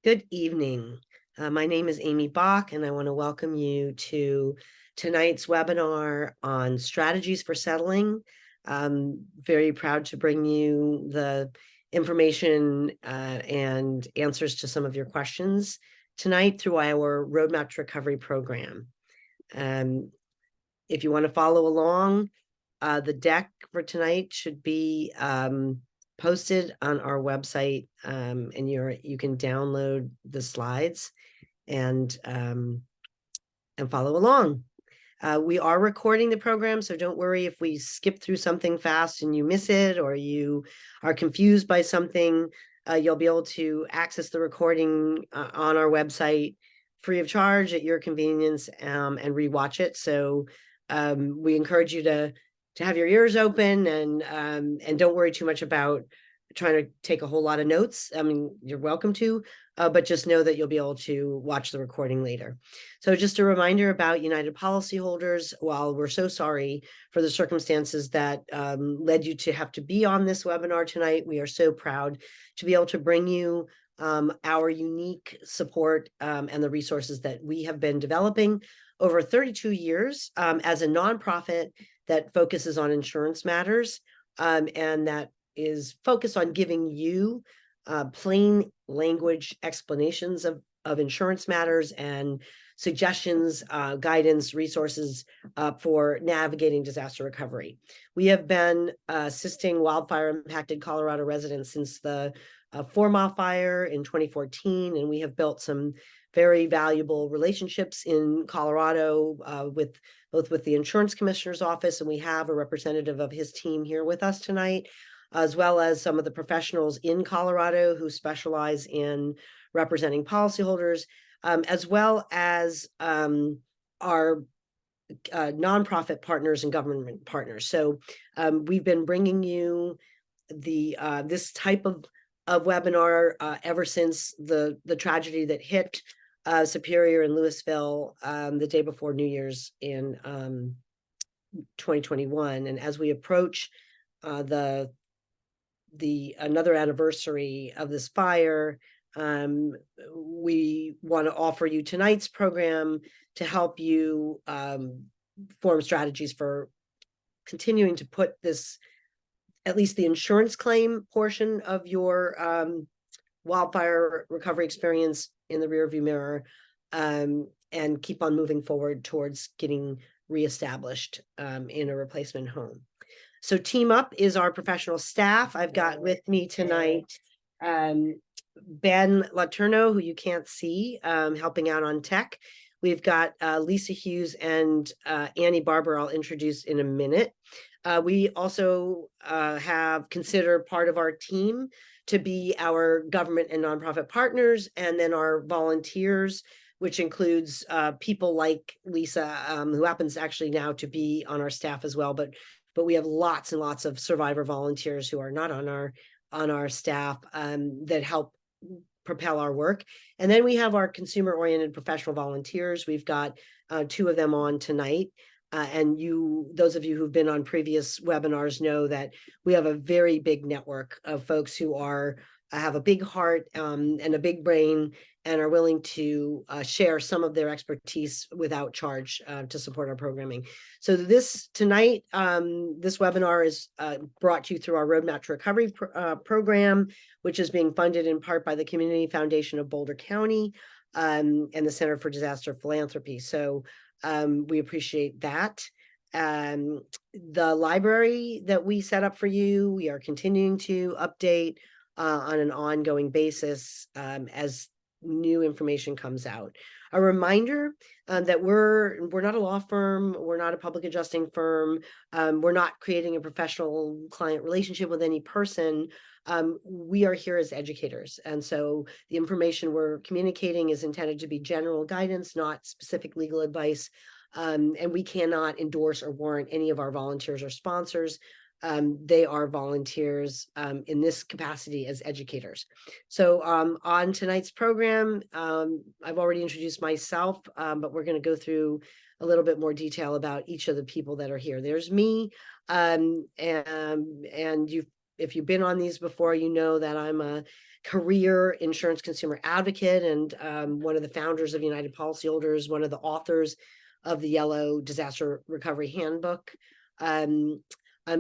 Good evening. My name is Amy Bach, and I want to welcome you to tonight's webinar on strategies for settling. I'm very proud to bring you the information and answers to some of your questions tonight through our Roadmap to Recovery program. If you want to follow along, the deck for tonight should be posted on our website, and you can download the slides and follow along. We are recording the program, so don't worry if we skip through something fast and you miss it or you are confused by something. You'll be able to access the recording on our website free of charge at your convenience, and rewatch it. So we encourage you to have your ears open and don't worry too much about trying to take a whole lot of notes. I mean, you're welcome to, but just know that you'll be able to watch the recording later. So just a reminder about United policyholders. While we're so sorry for the circumstances that led you to have to be on this webinar tonight, we are so proud to be able to bring you our unique support and the resources that we have been developing over 32 years as a nonprofit that focuses on insurance matters, and that is focused on giving you plain language explanations of insurance matters and suggestions, guidance, resources for navigating disaster recovery. We have been assisting wildfire impacted Colorado residents since the 4 Mile Fire in 2014, and we have built some very valuable relationships in Colorado with both with the insurance commissioner's office, and we have a representative of his team here with us tonight, as well as some of the professionals in Colorado who specialize in representing policyholders, as well as our nonprofit partners and government partners. So we've been bringing you the this type of webinar ever since the tragedy that hit Superior and Louisville the day before New Year's in 2021. And as we approach the another anniversary of this fire, we want to offer you tonight's program to help you form strategies for continuing to put this, at least the insurance claim portion of your wildfire recovery experience, in the rearview mirror, and keep on moving forward towards getting reestablished in a replacement home. So Team Up is our professional staff. I've got with me tonight Ben Letourneau, who you can't see, helping out on tech. We've got Lisa Hughes and Annie Barber I'll introduce in a minute. We also have considered part of our team to be our government and nonprofit partners, and then our volunteers, which includes people like Lisa, who happens actually now to be on our staff as well, but we have lots and lots of survivor volunteers who are not on our staff that help propel our work. And then we have our consumer-oriented professional volunteers. We've got 2 of them on tonight. And those of you who've been on previous webinars know that we have a very big network of folks who have a big heart and a big brain and are willing to share some of their expertise without charge to support our programming. So this webinar is brought to you through our Roadmap to Recovery program, which is being funded in part by the Community Foundation of Boulder County and the Center for Disaster Philanthropy. So we appreciate that. The library that we set up for you, we are continuing to update on an ongoing basis as new information comes out. A reminder that we're not a law firm, we're not a public adjusting firm, we're not creating a professional client relationship with any person. We are here as educators, and so the information we're communicating is intended to be general guidance, not specific legal advice, and we cannot endorse or warrant any of our volunteers or sponsors. They are volunteers in this capacity as educators. So on tonight's program, I've already introduced myself, but we're going to go through a little bit more detail about each of the people that are here. There's me, and you've if you've been on these before, you know that I'm a career insurance consumer advocate and one of the founders of United Policyholders, one of the authors of the Yellow Disaster Recovery Handbook. I'm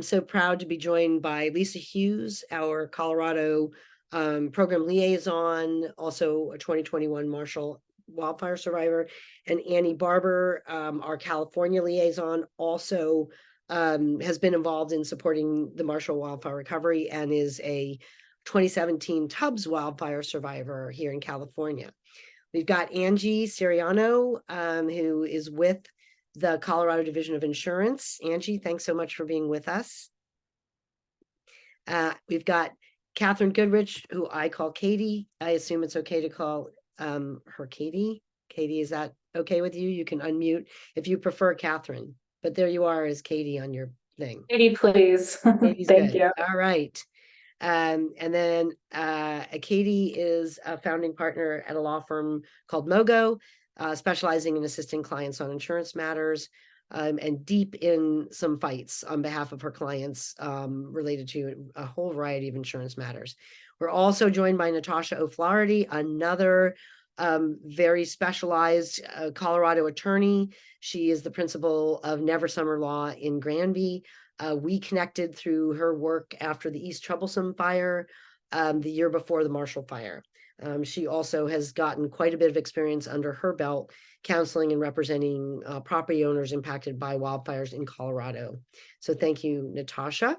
so proud to be joined by Lisa Hughes, our Colorado program liaison, also a 2021 Marshall wildfire survivor, and Annie Barber, our California liaison, also has been involved in supporting the Marshall wildfire recovery and is a 2017 Tubbs wildfire survivor here in California. We've got Angie Siriano, who is with the Colorado Division of Insurance. Angie, thanks so much for being with us. We've got Catherine Goodrich, who I call Katie. I assume it's okay to call her Katie. Katie, is that okay with you? You can unmute if you prefer Catherine, but there you are as Katie on your thing. Katie, please. Katie's Thank good. you. All right. And then Katie is a founding partner at a law firm called Mogo, specializing in assisting clients on insurance matters, and deep in some fights on behalf of her clients related to a whole variety of insurance matters. We're also joined by Natasha O'Flaherty, another very specialized Colorado attorney. She is the principal of Never Summer Law in Granby. We connected through her work after the East Troublesome fire, the year before the Marshall fire. She also has gotten quite a bit of experience under her belt, counseling and representing property owners impacted by wildfires in Colorado. So thank you, Natasha.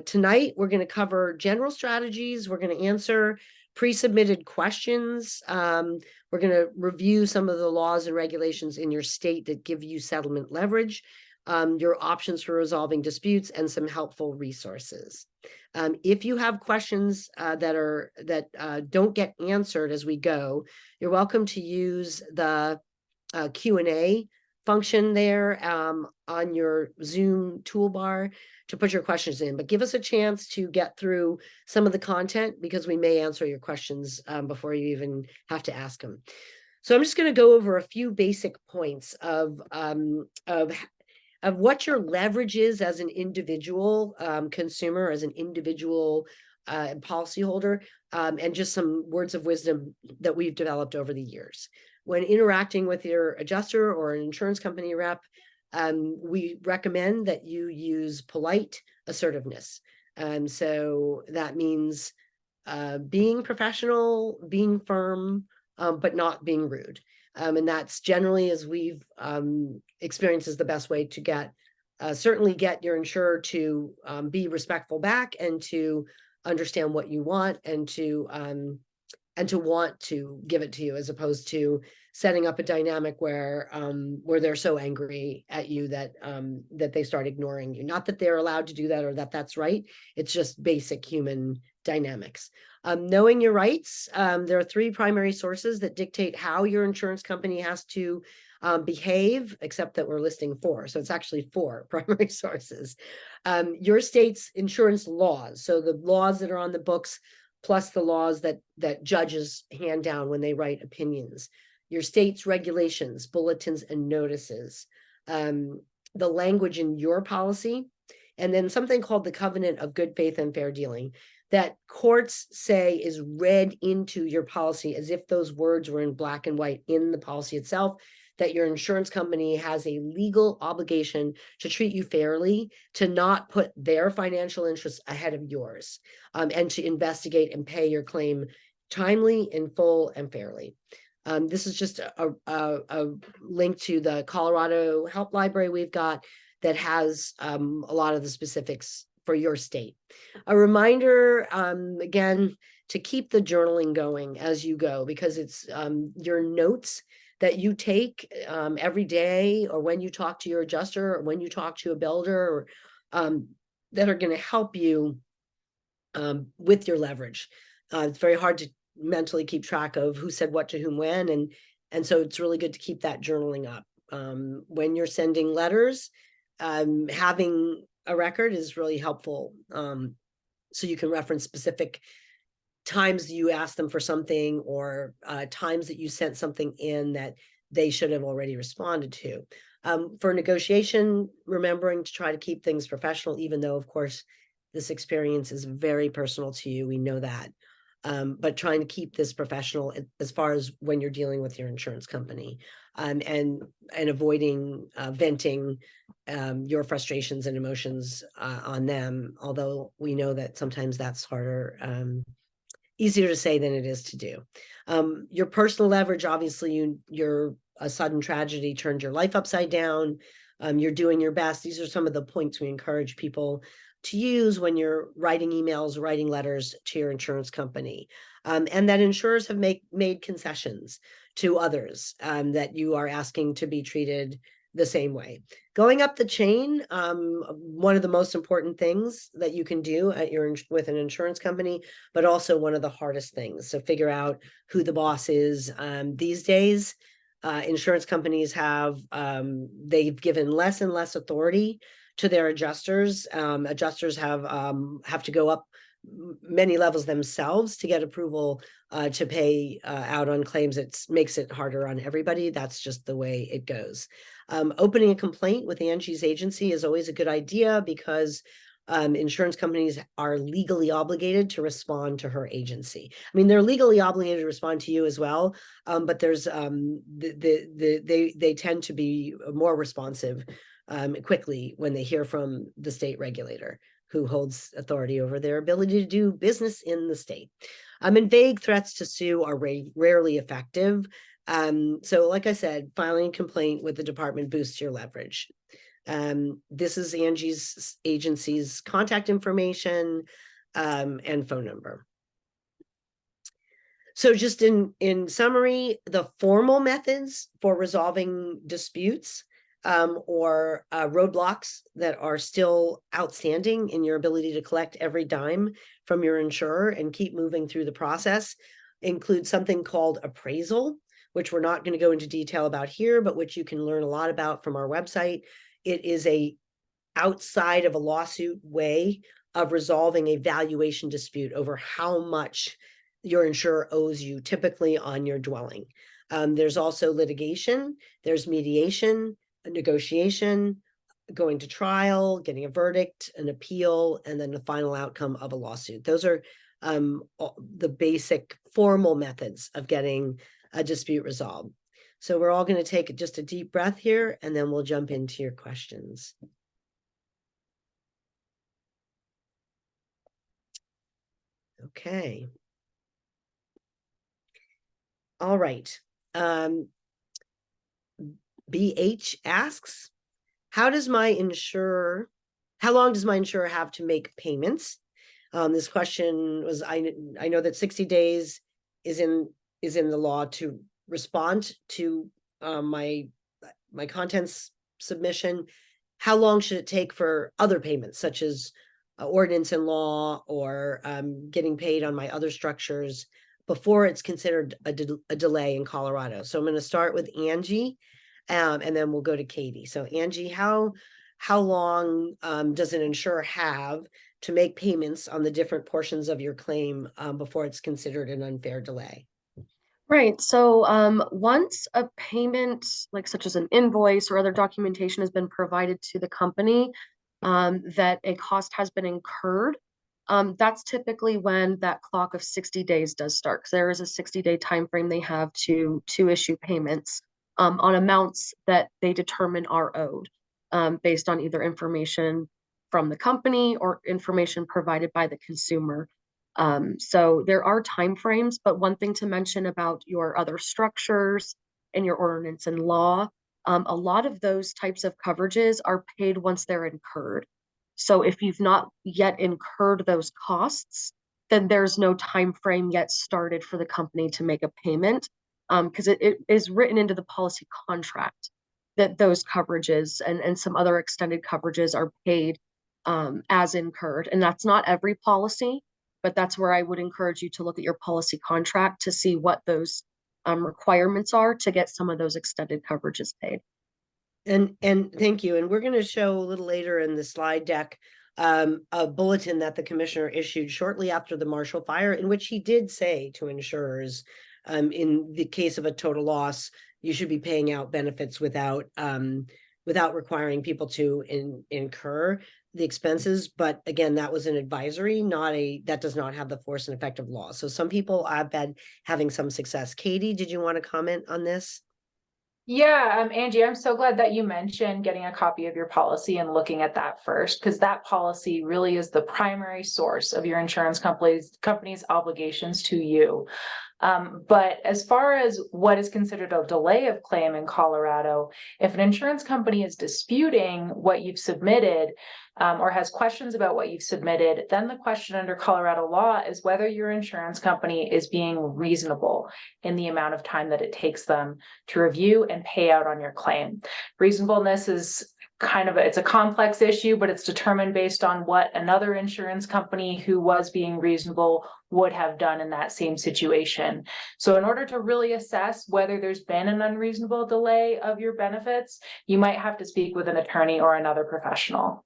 Tonight, we're going to cover general strategies. We're going to answer pre-submitted questions. We're going to review some of the laws and regulations in your state that give you settlement leverage, your options for resolving disputes, and some helpful resources. If you have questions that don't get answered as we go, you're welcome to use the Q&A function there on your Zoom toolbar to put your questions in, but give us a chance to get through some of the content because we may answer your questions before you even have to ask them. So I'm just going to go over a few basic points of what your leverage is as an individual consumer, as an individual policyholder, and just some words of wisdom that we've developed over the years. When interacting with your adjuster or an insurance company rep, we recommend that you use polite assertiveness. So that means being professional, being firm, but not being rude. And that's generally, as we've experienced, is the best way to get certainly get your insurer to be respectful back and to understand what you want and to want to give it to you, as opposed to setting up a dynamic where they're so angry at you that that they start ignoring you. Not that they're allowed to do that or that that's right. It's just basic human dynamics. Knowing your rights. There are three primary sources that dictate how your insurance company has to behave, except that we're listing four. So it's actually four primary sources. Your state's insurance laws. So the laws that are on the books, plus the laws that judges hand down when they write opinions. Your state's regulations, bulletins, and notices. The language in your policy. And then something called the Covenant of Good Faith and Fair Dealing, that courts say is read into your policy as if those words were in black and white in the policy itself, that your insurance company has a legal obligation to treat you fairly, to not put their financial interests ahead of yours, and to investigate and pay your claim timely, in full, and fairly. This is just a link to the Colorado Help Library we've got that has a lot of the specifics for your state. A reminder, again, to keep the journaling going as you go, because it's your notes that you take every day, or when you talk to your adjuster, or when you talk to a builder, or that are going to help you with your leverage. It's very hard to mentally keep track of who said what to whom when, and so it's really good to keep that journaling up. When you're sending letters, having a record is really helpful, so you can reference specific times you asked them for something, or times that you sent something in that they should have already responded to. For negotiation, remembering to try to keep things professional, even though, of course, This experience is very personal to you. We know that. But trying to keep this professional as far as when you're dealing with your insurance company, and avoiding venting your frustrations and emotions on them. Although we know that sometimes that's harder, easier to say than it is to do. Your personal leverage, obviously, you're a sudden tragedy turned your life upside down. You're doing your best. These are some of the points we encourage people to use when you're writing emails, writing letters to your insurance company. And that insurers have made concessions to others, that you are asking to be treated the same way. Going up the chain, one of the most important things that you can do with an insurance company, but also one of the hardest things. So figure out who the boss is. These days, insurance companies they've given less and less authority to their adjusters. Adjusters have to go up many levels themselves to get approval to pay out on claims. It makes it harder on everybody. That's just the way it goes. Opening a complaint with Angie's agency is always a good idea, because insurance companies are legally obligated to respond to her agency. I mean, they're legally obligated to respond to you as well, but there's they tend to be more responsive quickly when they hear from the state regulator, who holds authority over their ability to do business in the state. And vague threats to sue are rarely effective. So like I said, filing a complaint with the department boosts your leverage. This is Angie's agency's contact information and phone number. So just in summary, the formal methods for resolving disputes or roadblocks that are still outstanding in your ability to collect every dime from your insurer and keep moving through the process include something called appraisal, which we're not going to go into detail about here, but which you can learn a lot about from our website. It is a outside of a lawsuit way of resolving a valuation dispute over how much your insurer owes you, typically on your dwelling. There's also litigation, there's mediation, a negotiation, going to trial, getting a verdict, an appeal, and then the final outcome of a lawsuit. Those are the basic formal methods of getting a dispute resolved. So we're all going to take just a deep breath here, and then we'll jump into your questions. Okay. All right. BH asks, how long does my insurer have to make payments? This question was, I know that 60 days is in the law to respond to my contents submission. How long should it take for other payments, such as ordinance and law, or getting paid on my other structures, before it's considered a delay in Colorado? So I'm going to start with Angie, and then we'll go to Katie. So Angie, how long does an insurer have to make payments on the different portions of your claim before it's considered an unfair delay? Right. So once a payment, like such as an invoice or other documentation, has been provided to the company that a cost has been incurred, that's typically when that clock of 60 days does start. Because there is a 60-day time frame they have to issue payments on amounts that they determine are owed, based on either information from the company or information provided by the consumer. So there are time frames, but one thing to mention about your other structures and your ordinance and law, a lot of those types of coverages are paid once they're incurred. So if you've not yet incurred those costs, then there's no time frame yet started for the company to make a payment, because it is written into the policy contract that those coverages and some other extended coverages are paid as incurred. And that's not every policy, but that's where I would encourage you to look at your policy contract to see what those requirements are to get some of those extended coverages paid. And thank you. And we're going to show a little later in the slide deck a bulletin that the commissioner issued shortly after the Marshall Fire, in which he did say to insurers, in the case of a total loss, you should be paying out benefits without without requiring people to incur the expenses. But again, that was an advisory, that does not have the force and effect of law. So some people have been having some success. Katie, did you want to comment on this? Yeah, Angie, I'm so glad that you mentioned getting a copy of your policy and looking at that first, because that policy really is the primary source of your insurance company's obligations to you. But as far as what is considered a delay of claim in Colorado, if an insurance company is disputing what you've submitted, or has questions about what you've submitted, then the question under Colorado law is whether your insurance company is being reasonable in the amount of time that it takes them to review and pay out on your claim. Reasonableness is it's a complex issue, but it's determined based on what another insurance company who was being reasonable would have done in that same situation. So in order to really assess whether there's been an unreasonable delay of your benefits, you might have to speak with an attorney or another professional.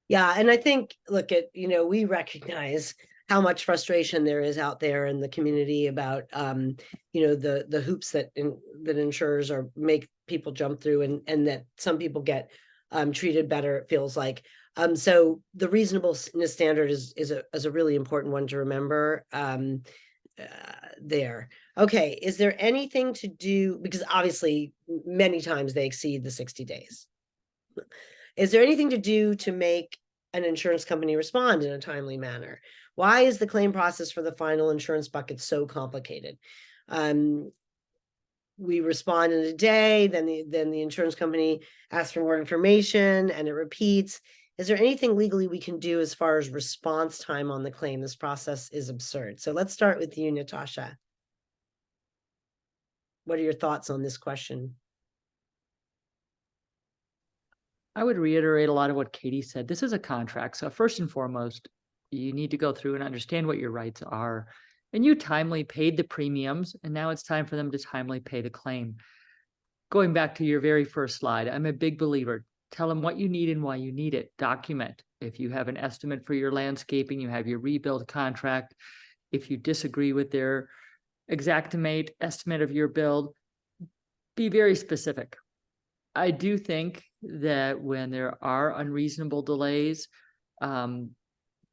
Yeah, and I think, look at, we recognize how much frustration there is out there in the community about, the hoops that insurers make people jump through, and that some people get treated better, it feels like. So the reasonableness standard is a really important one to remember there. Okay, is there anything to do, because obviously many times they exceed the 60 days. Is there anything to do to make an insurance company respond in a timely manner? Why is the claim process for the final insurance bucket so complicated? We respond in a day, then the insurance company asks for more information and it repeats. Is there anything legally we can do as far as response time on the claim? This process is absurd. So let's start with you, Natasha. What are your thoughts on this question? I would reiterate a lot of what Katie said. This is a contract. So first and foremost, you need to go through and understand what your rights are. And you timely paid the premiums, and now it's time for them to timely pay the claim. Going back to your very first slide, I'm a big believer. Tell them what you need and why you need it. Document. If you have an estimate for your landscaping, you have your rebuild contract. If you disagree with their Xactimate estimate of your build, be very specific. I do think that when there are unreasonable delays,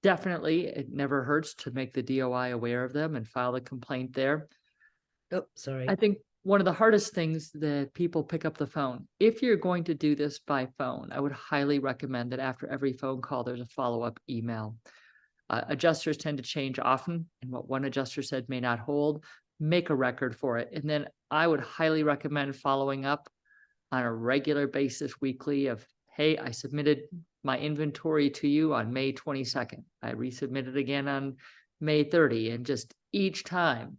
definitely it never hurts to make the DOI aware of them and file a complaint there. Oh, sorry. I think one of the hardest things that people pick up the phone. If you're going to do this by phone, I would highly recommend that after every phone call, there's a follow-up email. Adjusters tend to change often, and what one adjuster said may not hold. Make a record for it. And then I would highly recommend following up on a regular basis weekly of, hey, I submitted my inventory to you on May 22nd. I resubmitted again on May 30, and just each time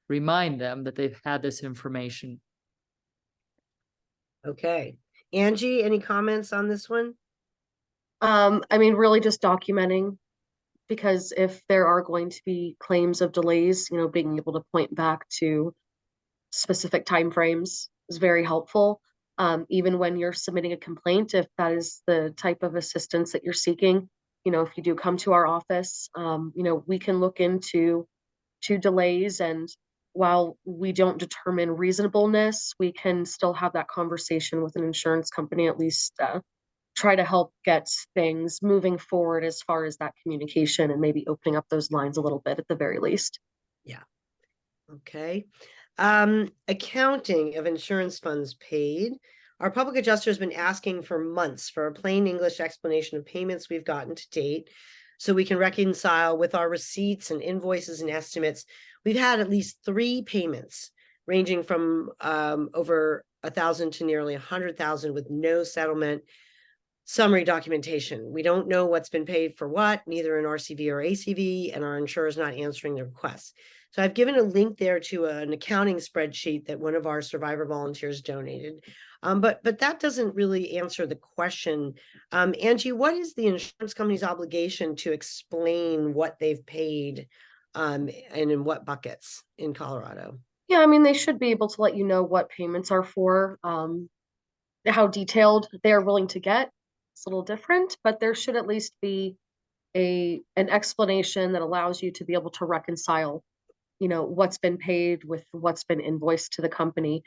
remind them that they've had this information. Okay. Angie, any comments on this one? I mean, really just documenting, because if there are going to be claims of delays, being able to point back to specific timeframes is very helpful. Even when you're submitting a complaint, if that is the type of assistance that you're seeking, if you do come to our office, we can look into delays, and while we don't determine reasonableness, we can still have that conversation with an insurance company, at least try to help get things moving forward as far as that communication, and maybe opening up those lines a little bit at the very least. Yeah. Okay. Accounting of insurance funds paid. Our public adjuster has been asking for months for a plain English explanation of payments we've gotten to date, so we can reconcile with our receipts and invoices and estimates. We've had at least 3 payments ranging from over 1,000 to nearly 100,000 with no settlement summary documentation. We don't know what's been paid for what, neither in RCV or ACV, and our insurer is not answering the requests. So I've given a link there to an accounting spreadsheet that one of our survivor volunteers donated. But that doesn't really answer the question. Angie, what is the insurance company's obligation to explain what they've paid and in what buckets in Colorado? Yeah, I mean, they should be able to let you know what payments are for, how detailed they are willing to get. It's a little different, but there should at least be an explanation that allows you to be able to reconcile, what's been paid with what's been invoiced to the company.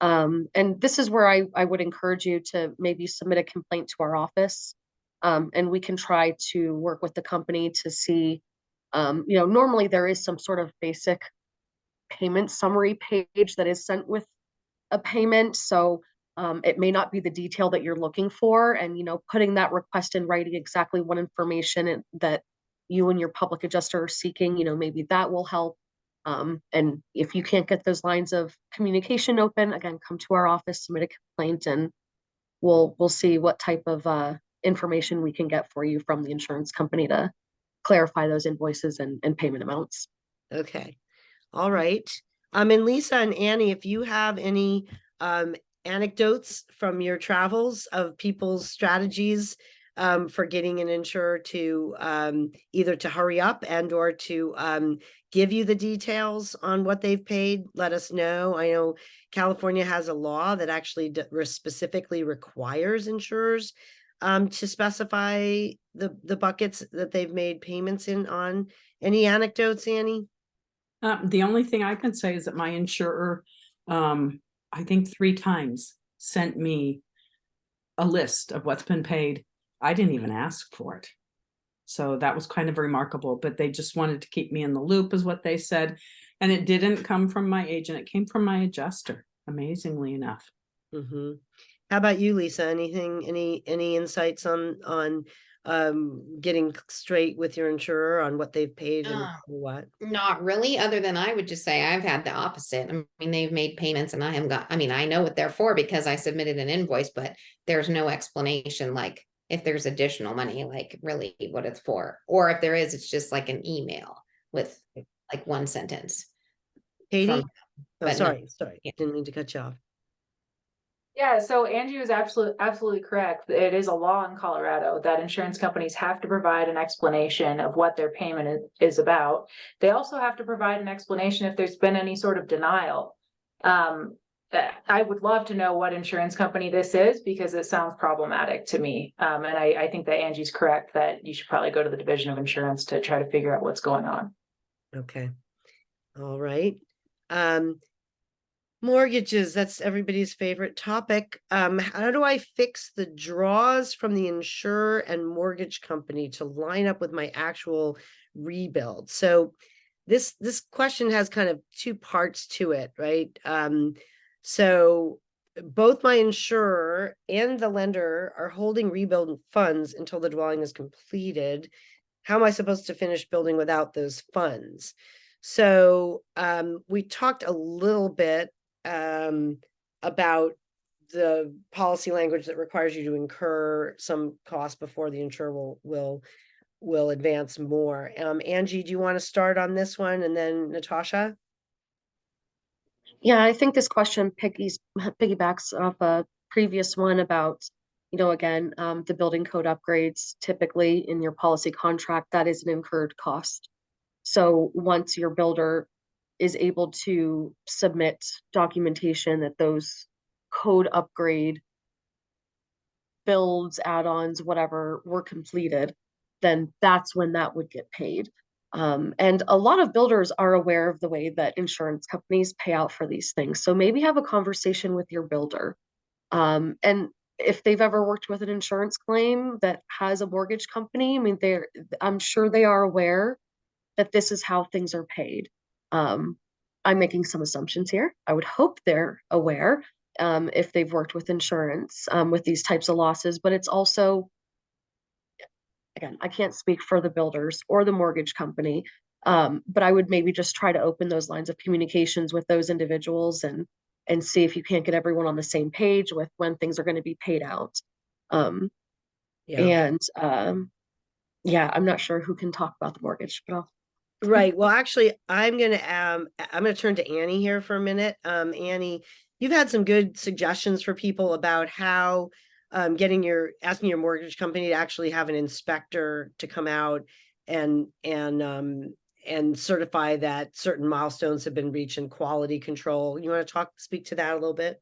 And this is where I would encourage you to maybe submit a complaint to our office. And we can try to work with the company to see, normally there is some sort of basic payment summary page that is sent with a payment. So it may not be the detail that you're looking for, and putting that request in writing exactly what information that you and your public adjuster are seeking, maybe that will help. And if you can't get those lines of communication open, again, come to our office, submit a complaint, and we'll see what type of information we can get for you from the insurance company to clarify those invoices and payment amounts. Okay, all right. And Lisa and Annie, if you have any anecdotes from your travels of people's strategies for getting an insurer to either to hurry up and or to give you the details on what they've paid, let us know. I know California has a law that actually specifically requires insurers to specify the buckets that they've made payments in on. Any anecdotes, Annie? The only thing I can say is that my insurer, I think 3 times sent me a list of what's been paid. I didn't even ask for it. So that was kind of remarkable, but they just wanted to keep me in the loop is what they said. And it didn't come from my agent. It came from my adjuster, amazingly enough. Mm-hmm. How about you, Lisa? Any insights on getting straight with your insurer on what they've paid and what? Not really, other than I would just say I've had the opposite. I mean, they've made payments and I haven't got, I mean, I know what they're for because I submitted an invoice, but there's no explanation, like if there's additional money, like really what it's for. Or if there is, it's just like an email with like 1 sentence. Katie? From- Oh, but no. sorry. Yeah. Didn't mean to cut you off. Yeah, so Angie was absolutely correct. It is a law in Colorado that insurance companies have to provide an explanation of what their payment is about. They also have to provide an explanation if there's been any sort of denial. I would love to know what insurance company this is because it sounds problematic to me. And I think that Angie's correct that you should probably go to the Division of Insurance to try to figure out what's going on. Okay. All right. Mortgages, that's everybody's favorite topic. How do I fix the draws from the insurer and mortgage company to line up with my actual rebuild? So this question has kind of 2 parts to it, right? So both my insurer and the lender are holding rebuild funds until the dwelling is completed. How am I supposed to finish building without those funds? So we talked a little bit about the policy language that requires you to incur some cost before the insurer will advance more. Angie, do you want to start on this one and then Natasha? Yeah, I think this question piggybacks off a previous one about, again, the building code upgrades. Typically in your policy contract, that is an incurred cost. So once your builder is able to submit documentation that those code upgrade builds, add-ons, whatever were completed, then that's when that would get paid. And a lot of builders are aware of the way that insurance companies pay out for these things. So maybe have a conversation with your builder. And if they've ever worked with an insurance claim that has a mortgage company, I mean, I'm sure they are aware that this is how things are paid. I'm making some assumptions here. I would hope they're aware if they've worked with insurance with these types of losses, but it's also, again, I can't speak for the builders or the mortgage company, but I would maybe just try to open those lines of communications with those individuals and see if you can't get everyone on the same page with when things are going to be paid out. Yeah. Yeah, I'm not sure who can talk about the mortgage, but I'll. Right. Well, actually, I'm gonna turn to Annie here for a minute. Annie, you've had some good suggestions for people about how asking your mortgage company to actually have an inspector to come out and certify that certain milestones have been reached in quality control. You want to speak to that a little bit?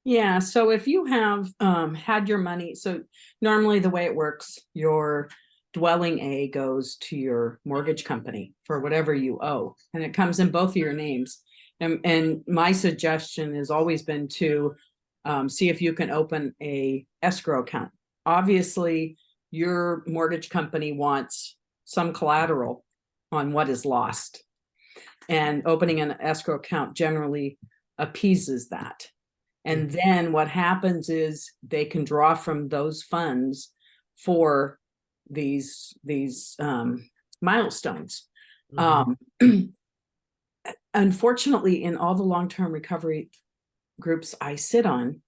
Yeah, so if you have had your money, so normally the way it works, your dwelling A goes to your mortgage company for whatever you owe, and it comes in both of your names. And my suggestion has always been to see if you can open a escrow account. Obviously, your mortgage company wants some collateral on what is lost. And opening an escrow account generally appeases that. And then what happens is they can draw from those funds for these milestones. Unfortunately, in all the long-term recovery groups I sit on,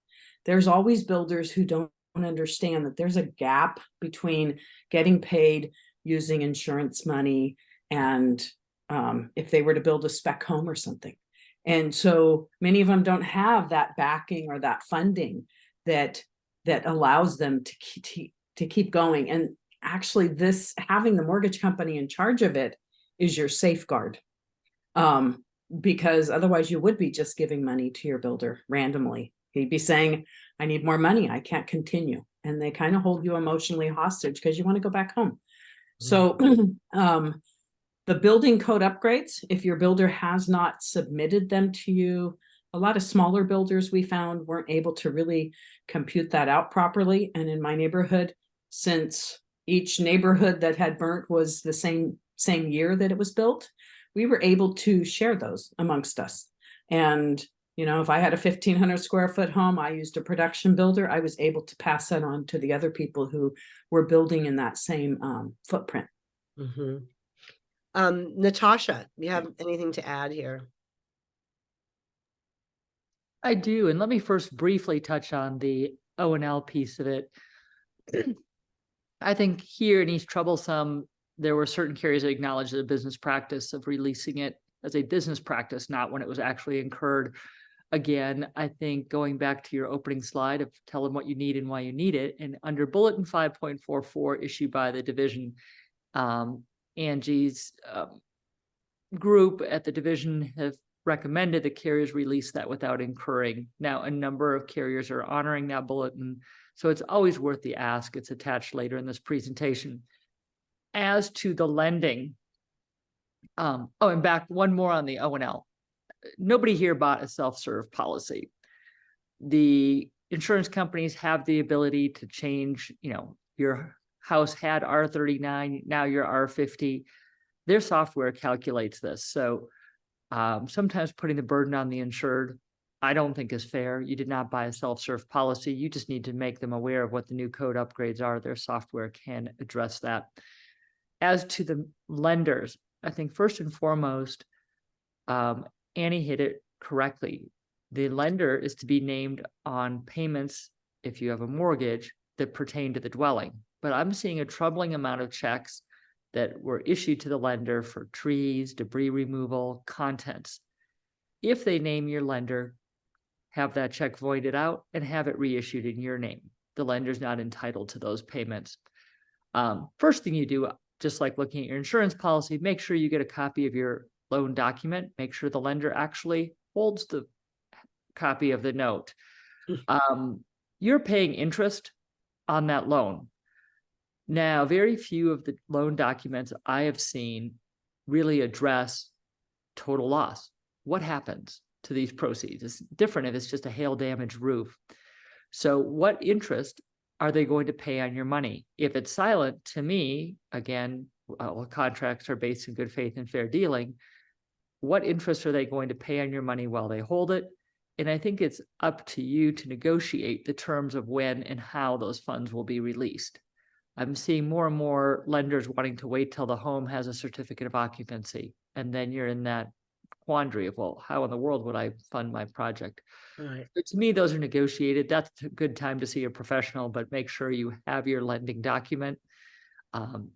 there's always builders who don't understand that there's a gap between getting paid using insurance money and if they were to build a spec home or something. And so many of them don't have that backing or that funding that allows them to keep going. And actually, this having the mortgage company in charge of it is your safeguard. Because otherwise you would be just giving money to your builder randomly. He'd be saying, I need more money, I can't continue. And they kind of hold you emotionally hostage because you want to go back home. So the building code upgrades, if your builder has not submitted them to you, a lot of smaller builders we found weren't able to really compute that out properly. And in my neighborhood, since each neighborhood that had burnt was the same year that it was built, we were able to share those amongst us. And, you know, if I had a 1,500 square foot home, I used a production builder, I was able to pass that on to the other people who were building in that same footprint. Natasha, you have anything to add here? I do, and let me first briefly touch on the O&L piece of it. I think here in East Troublesome, there were certain carriers that acknowledged the business practice of releasing it as a business practice, not when it was actually incurred. Again, I think going back to your opening slide of tell them what you need and why you need it, and under Bulletin 5.44 issued by the division, Angie's group at the division have recommended the carriers release that without incurring. Now, a number of carriers are honoring that bulletin, so it's always worth the ask. It's attached later in this presentation. As to the lending, and back one more on the O&L. Nobody here bought a self-serve policy. The insurance companies have the ability to change, you know, your house had R39, now you're R50. Their software calculates this. So sometimes putting the burden on the insured, I don't think is fair. You did not buy a self-serve policy. You just need to make them aware of what the new code upgrades are. Their software can address that. As to the lenders, I think first and foremost, Annie hit it correctly. The lender is to be named on payments, if you have a mortgage, that pertain to the dwelling. But I'm seeing a troubling amount of checks that were issued to the lender for trees, debris removal, contents. If they name your lender, have that check voided out and have it reissued in your name. The lender's not entitled to those payments. First thing you do, just like looking at your insurance policy, make sure you get a copy of your loan document. Make sure the lender actually holds the copy of the note. You're paying interest on that loan. Now, very few of the loan documents I have seen really address total loss. What happens to these proceeds? It's different if it's just a hail damaged roof. So what interest are they going to pay on your money? If it's silent, to me, again, contracts are based in good faith and fair dealing. What interest are they going to pay on your money while they hold it? And I think it's up to you to negotiate the terms of when and how those funds will be released. I'm seeing more and more lenders wanting to wait till the home has a certificate of occupancy. And then you're in that quandary of, well, how in the world would I fund my project? Right. But to me, those are negotiated. That's a good time to see a professional, but make sure you have your lending document.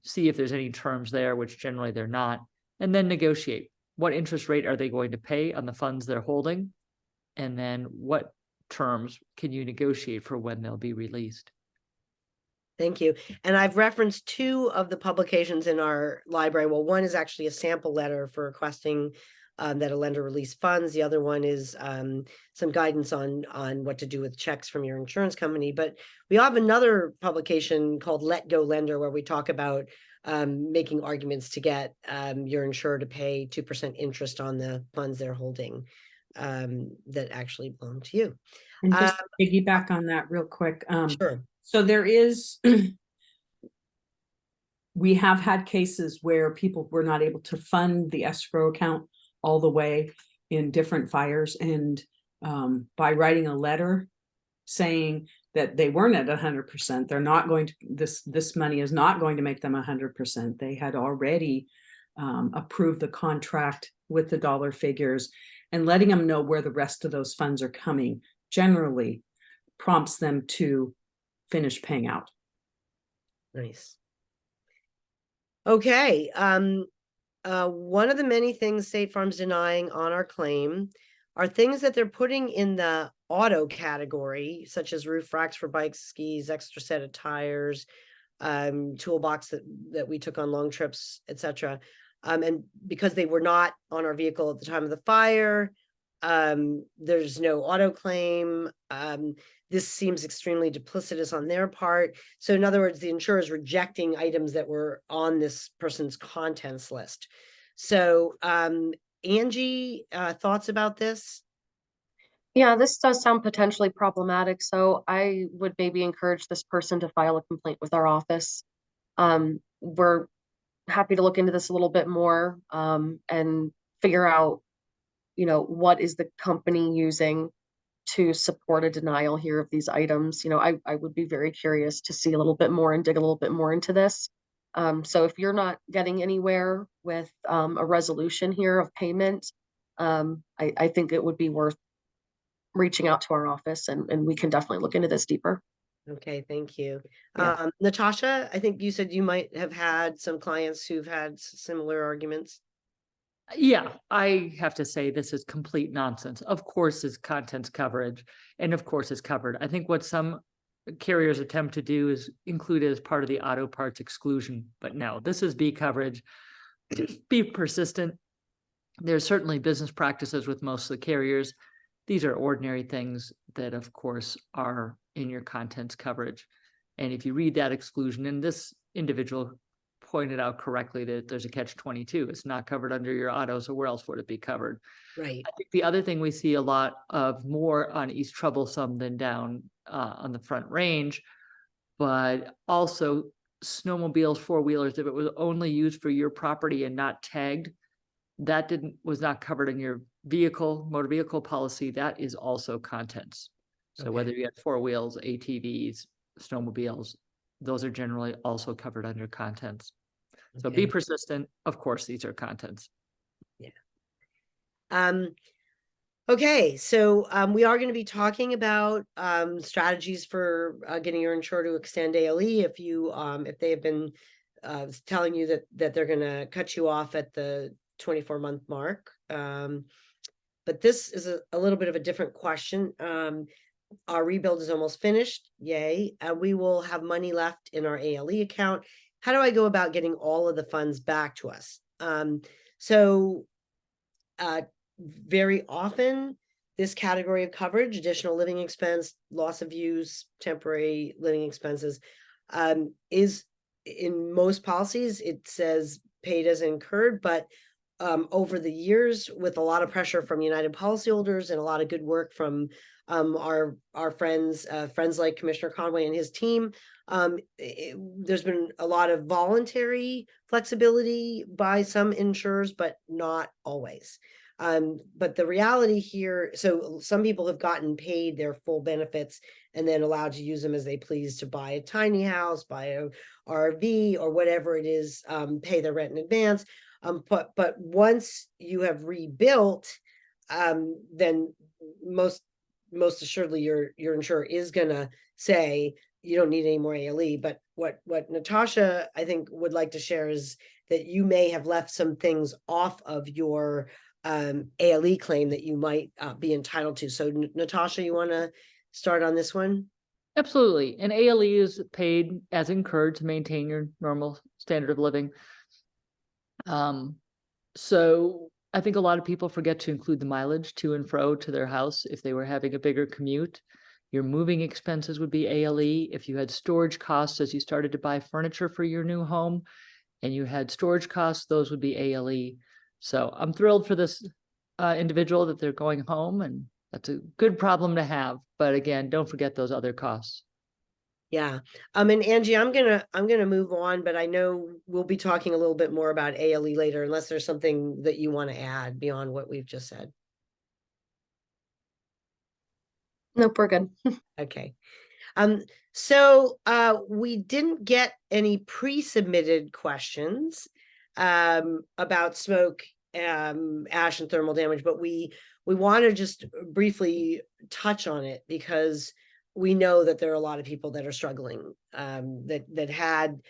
See if there's any terms there, which generally they're not, and then negotiate. What interest rate are they going to pay on the funds they're holding? And then what terms can you negotiate for when they'll be released? Thank you. And I've referenced two of the publications in our library. Well, one is actually a sample letter for requesting that a lender release funds. The other one is some guidance on what to do with checks from your insurance company. But we have another publication called Let Go Lender, where we talk about making arguments to get your insurer to pay 2% interest on the funds they're holding that actually belong to you. And just to piggyback on that real quick. Sure. So there is, we have had cases where people were not able to fund the escrow account all the way in different fires. And by writing a letter saying that they weren't at 100%, they're not going to, this money is not going to make them 100%. They had already approved the contract with the dollar figures, and letting them know where the rest of those funds are coming generally prompts them to finish paying out. Nice. Okay. One of the many things State Farm's denying on our claim are things that they're putting in the auto category, such as roof racks for bikes, skis, extra set of tires, toolbox that we took on long trips, etc. And because they were not on our vehicle at the time of the fire, there's no auto claim. This seems extremely duplicitous on their part. So in other words, the insurer is rejecting items that were on this person's contents list. So Angie, thoughts about this? Yeah, this does sound potentially problematic, so I would maybe encourage this person to file a complaint with our office. We're happy to look into this a little bit more and figure out, what is the company using to support a denial here of these items. I would be very curious to see a little bit more and dig a little bit more into this. So if you're not getting anywhere with a resolution here of payment, I think it would be worth reaching out to our office, and we can definitely look into this deeper. Okay, thank you. Yeah. Natasha, I think you said you might have had some clients who've had similar arguments. Yeah, I have to say this is complete nonsense. Of course, it's contents coverage, and of course it's covered. I think what some carriers attempt to do is include it as part of the auto parts exclusion, but no, this is B coverage. Be persistent. There's certainly business practices with most of the carriers. These are ordinary things that, of course, are in your contents coverage. And if you read that exclusion, and this individual pointed out correctly that there's a catch-22, it's not covered under your auto, so where else would it be covered? Right. I think the other thing we see a lot of more on East Troublesome than down on the Front Range, but also snowmobiles, four-wheelers, if it was only used for your property and not tagged, that was not covered in your motor vehicle policy. That is also contents. So whether you have four wheels, ATVs, snowmobiles, those are generally also covered under contents. So be persistent. Of course, these are contents. Yeah. Okay, so we are going to be talking about strategies for getting your insurer to extend ALE if you if they have been telling you that they're going to cut you off at the 24-month mark. But this is a little bit of a different question. Our rebuild is almost finished. Yay. We will have money left in our ALE account. How do I go about getting all of the funds back to us? Very often this category of coverage, additional living expense, loss of use, temporary living expenses, is in most policies, it says paid as incurred, but over the years, with a lot of pressure from United policyholders and a lot of good work from our friends like Commissioner Conway and his team, there's been a lot of voluntary flexibility by some insurers, but not always. But the reality here, so some people have gotten paid their full benefits and then allowed to use them as they please to buy a tiny house, buy a RV or whatever it is, pay their rent in advance. But once you have rebuilt, then most assuredly your insurer is gonna say you don't need any more ALE. But what Natasha I think would like to share is that you may have left some things off of your ALE claim that you might be entitled to. So Natasha, you want to start on this one? Absolutely. And ALE is paid as incurred to maintain your normal standard of living. So I think a lot of people forget to include the mileage to and fro to their house if they were having a bigger commute. Your moving expenses would be ALE. If you had storage costs as you started to buy furniture for your new home, and you had storage costs, those would be ALE. So I'm thrilled for this individual that they're going home, and that's a good problem to have. But again, don't forget those other costs. Yeah. And Angie, I'm gonna move on, but I know we'll be talking a little bit more about ALE later, unless there's something that you want to add beyond what we've just said. Nope, we're good. Okay. So we didn't get any pre-submitted questions about smoke, ash and thermal damage, but we want to just briefly touch on it because we know that there are a lot of people that are struggling that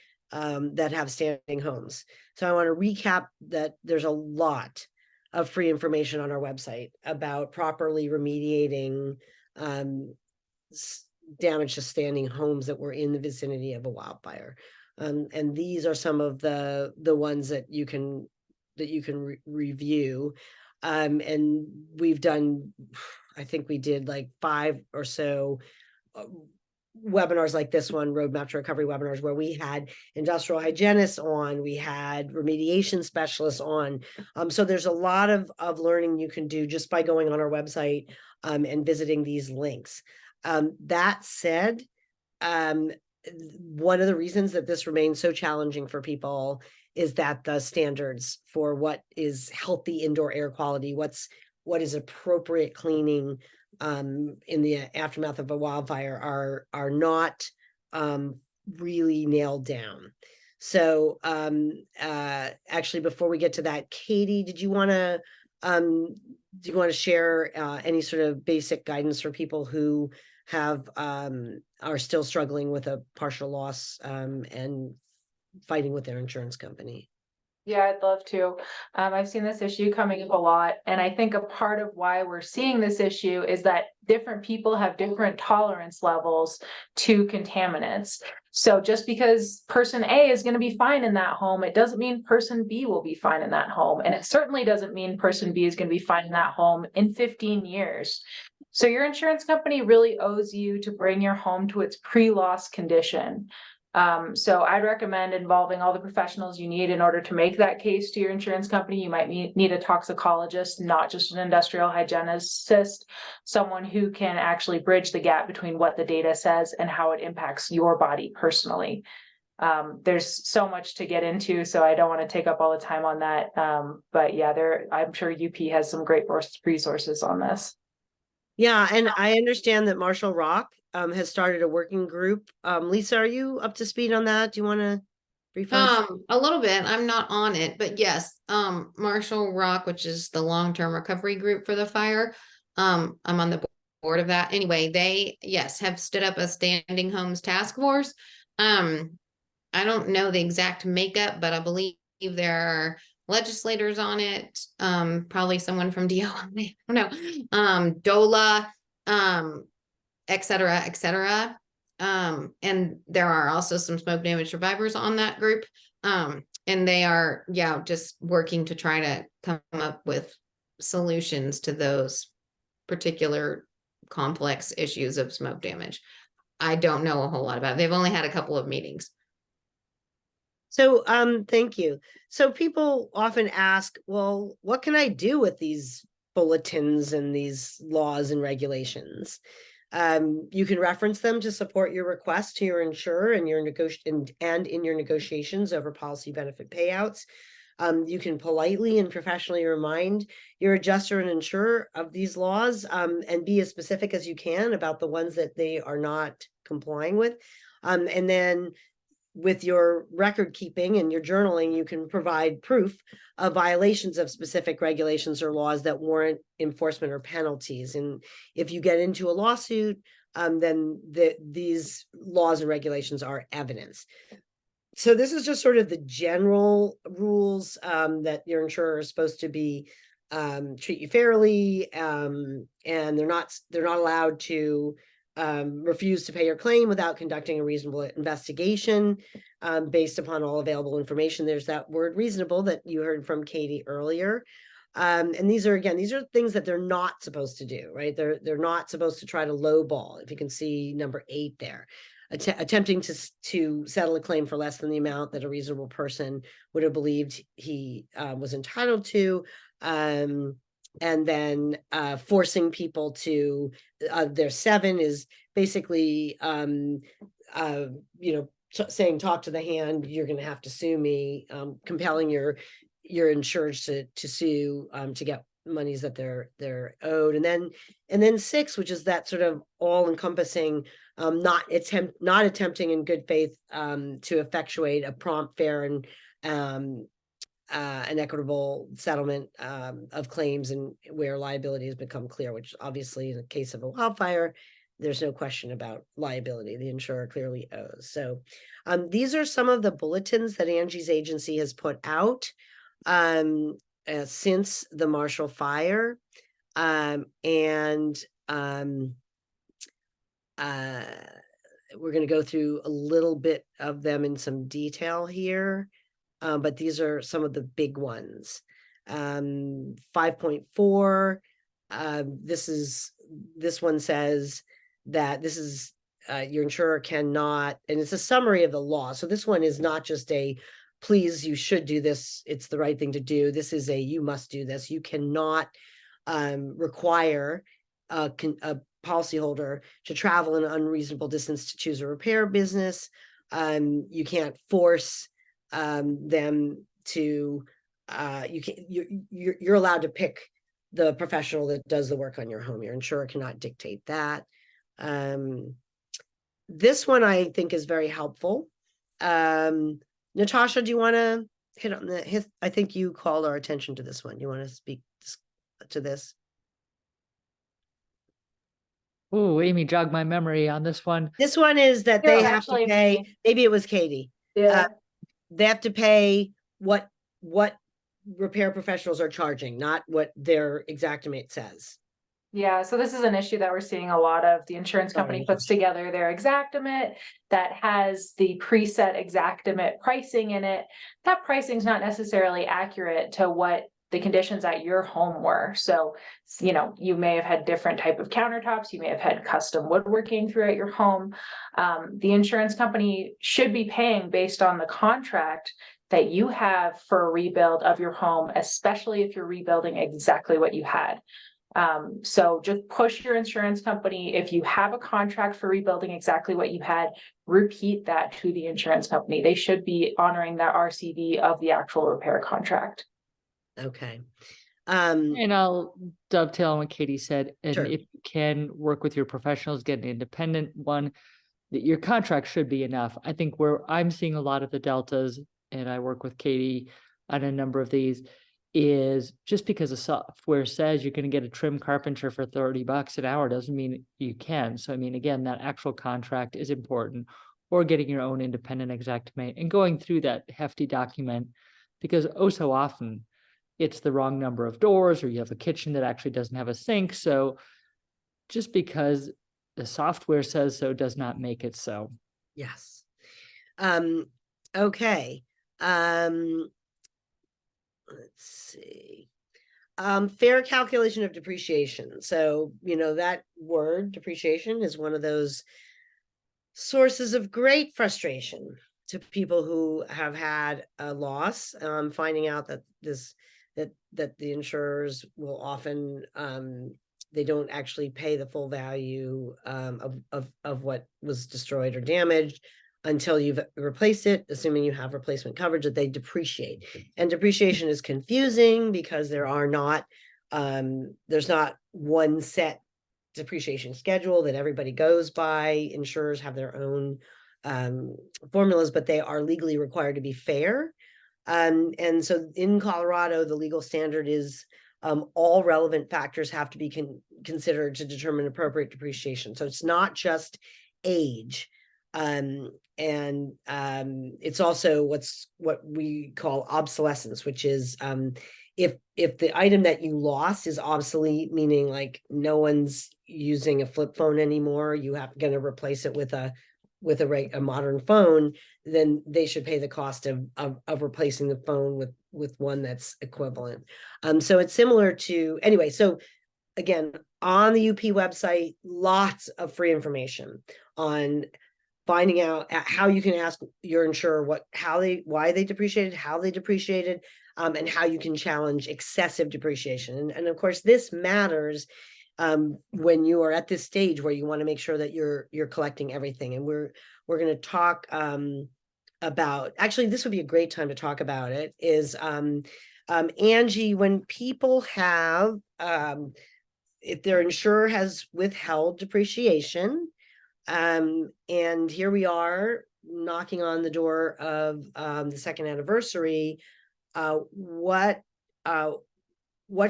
have standing homes. So I want to recap that there's a lot of free information on our website about properly remediating damage to standing homes that were in the vicinity of a wildfire. And these are some of the ones that you can review. And we've done, I think we did like 5 or so webinars like this one, roadmap to recovery webinars, where we had industrial hygienists on, we had remediation specialists on. So there's a lot of learning you can do just by going on our website and visiting these links. That said, one of the reasons that this remains so challenging for people is that the standards for what is healthy indoor air quality, what is appropriate cleaning in the aftermath of a wildfire are not really nailed down. So actually, before we get to that, Katie, do you want to share any sort of basic guidance for people who have are still struggling with a partial loss and fighting with their insurance company? Yeah, I'd love to. I've seen this issue coming up a lot, and I think a part of why we're seeing this issue is that different people have different tolerance levels to contaminants. So just because person A is going to be fine in that home, it doesn't mean person B will be fine in that home. And it certainly doesn't mean person B is going to be fine in that home in 15 years. So your insurance company really owes you to bring your home to its pre-loss condition. So I'd recommend involving all the professionals you need in order to make that case to your insurance company. You might need a toxicologist, not just an industrial hygienist, someone who can actually bridge the gap between what the data says and how it impacts your body personally. There's so much to get into, so I don't want to take up all the time on that. But yeah, I'm sure UP has some great resources on this. Yeah, and I understand that Marshall Rock has started a working group. Lisa, are you up to speed on that? Do you want to brief us? A little bit. I'm not on it, but yes, Marshall Rock, which is the long-term recovery group for the fire. I'm on the board of that. Anyway, they, yes, have stood up a standing homes task force. I don't know the exact makeup, but I believe there are legislators on it. Probably someone from DOL, I don't know. DOLA, et cetera, et cetera. And there are also some smoke damage survivors on that group. And they are, yeah, just working to try to come up with solutions to those particular complex issues of smoke damage. I don't know a whole lot about it. They've only had a couple of meetings. So thank you. So people often ask, well, what can I do with these bulletins and these laws and regulations? You can reference them to support your request to your insurer and your in your negotiations over policy benefit payouts. You can politely and professionally remind your adjuster and insurer of these laws and be as specific as you can about the ones that they are not complying with. And then with your record keeping and your journaling, you can provide proof of violations of specific regulations or laws that warrant enforcement or penalties. And if you get into a lawsuit, then these laws and regulations are evidence. So this is just sort of the general rules that your insurer is supposed to be treat you fairly, and they're not allowed to refuse to pay your claim without conducting a reasonable investigation based upon all available information. There's that word reasonable that you heard from Katie earlier. And these are things that they're not supposed to do, right? They're not supposed to try to lowball. If you can see number 8 there. attempting to settle a claim for less than the amount that a reasonable person would have believed he was entitled to. And then forcing people to, there's 7 is basically, saying talk to the hand, you're going to have to sue me, compelling your insured to sue to get monies that they're owed. And then 6, which is that sort of all encompassing, not attempting in good faith to effectuate a prompt, fair, and an equitable settlement of claims and where liability has become clear, which obviously in the case of a wildfire, there's no question about liability. The insurer clearly owes. So these are some of the bulletins that Angie's agency has put out since the Marshall fire. We're going to go through a little bit of them in some detail here. But these are some of the big ones. 5.4, this one says that this is your insurer cannot, and it's a summary of the law. So this one is not just a please, you should do this, it's the right thing to do. This is a you must do this. You cannot require a policyholder to travel an unreasonable distance to choose a repair business. You can't force them to you're allowed to pick the professional that does the work on your home. Your insurer cannot dictate that. This one I think is very helpful. Natasha, do you want to hit on I think you called our attention to this one. You want to speak to this? Oh, Amy, jog my memory on this one. This one is that Yeah, they have to actually, pay, maybe it was Katie. Yeah. They have to pay what repair professionals are charging, not what their Xactimate says. Yeah, so this is an issue that we're seeing a lot of. The insurance company Sorry. puts together their Xactimate that has the preset Xactimate pricing in it. That pricing is not necessarily accurate to what the conditions at your home were. So, you may have had different type of countertops, you may have had custom woodworking throughout your home. The insurance company should be paying based on the contract that you have for a rebuild of your home, especially if you're rebuilding exactly what you had. So just push your insurance company. If you have a contract for rebuilding exactly what you had, repeat that to the insurance company. They should be honoring that RCV of the actual repair contract. Okay. And I'll dovetail on what Katie said. And Sure. if you can work with your professionals, get an independent one, that your contract should be enough. I think where I'm seeing a lot of the deltas, and I work with Katie on a number of these, is just because the software says you're going to get a trim carpenter for $30 an hour doesn't mean you can. So, I mean, again, that actual contract is important, or getting your own independent Xactimate and going through that hefty document, because oh, so often it's the wrong number of doors, or you have a kitchen that actually doesn't have a sink. So just because the software says so does not make it so. Yes. Okay. Let's see. Fair calculation of depreciation. So, that word depreciation is one of those sources of great frustration to people who have had a loss, finding out that that the insurers will often they don't actually pay the full value of what was destroyed or damaged until you've replaced it, assuming you have replacement coverage, that they depreciate. And depreciation is confusing because there's not one set depreciation schedule that everybody goes by. Insurers have their own formulas, but they are legally required to be fair. And so in Colorado, the legal standard is all relevant factors have to be considered to determine appropriate depreciation. So it's not just age. It's also what we do obsolescence, which is if the item that you lost is obsolete, meaning like no one's using a flip phone anymore, you have going to replace it with a modern phone, then they should pay the cost of replacing the phone with one that's equivalent. So it's similar to, anyway, so again, on the UP website, lots of free information on finding out how you can ask your insurer why they depreciated, how they depreciated, and how you can challenge excessive depreciation. And of course, this matters when you are at this stage where you want to make sure that you're collecting everything. And we're going to talk about, actually, this would be a great time to talk about it, is Angie, when people have if their insurer has withheld depreciation, and here we are knocking on the door of the second anniversary, what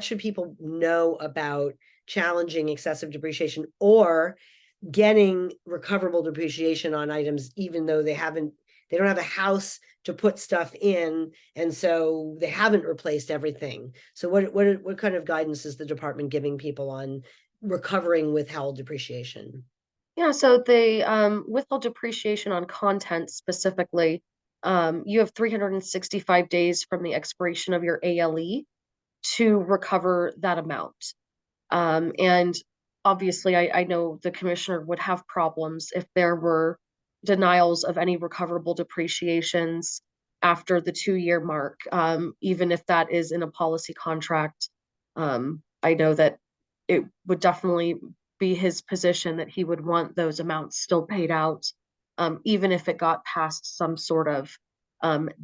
should people know about challenging excessive depreciation or getting recoverable depreciation on items, even though they don't have a house to put stuff in, and so they haven't replaced everything. So what kind of guidance is the department giving people on recovering withheld depreciation? Yeah, so the withheld depreciation on content specifically, you have 365 days from the expiration of your ALE to recover that amount. And obviously, I know the commissioner would have problems if there were denials of any recoverable depreciations after the 2-year mark, even if that is in a policy contract. I know that it would definitely be his position that he would want those amounts still paid out, even if it got past some sort of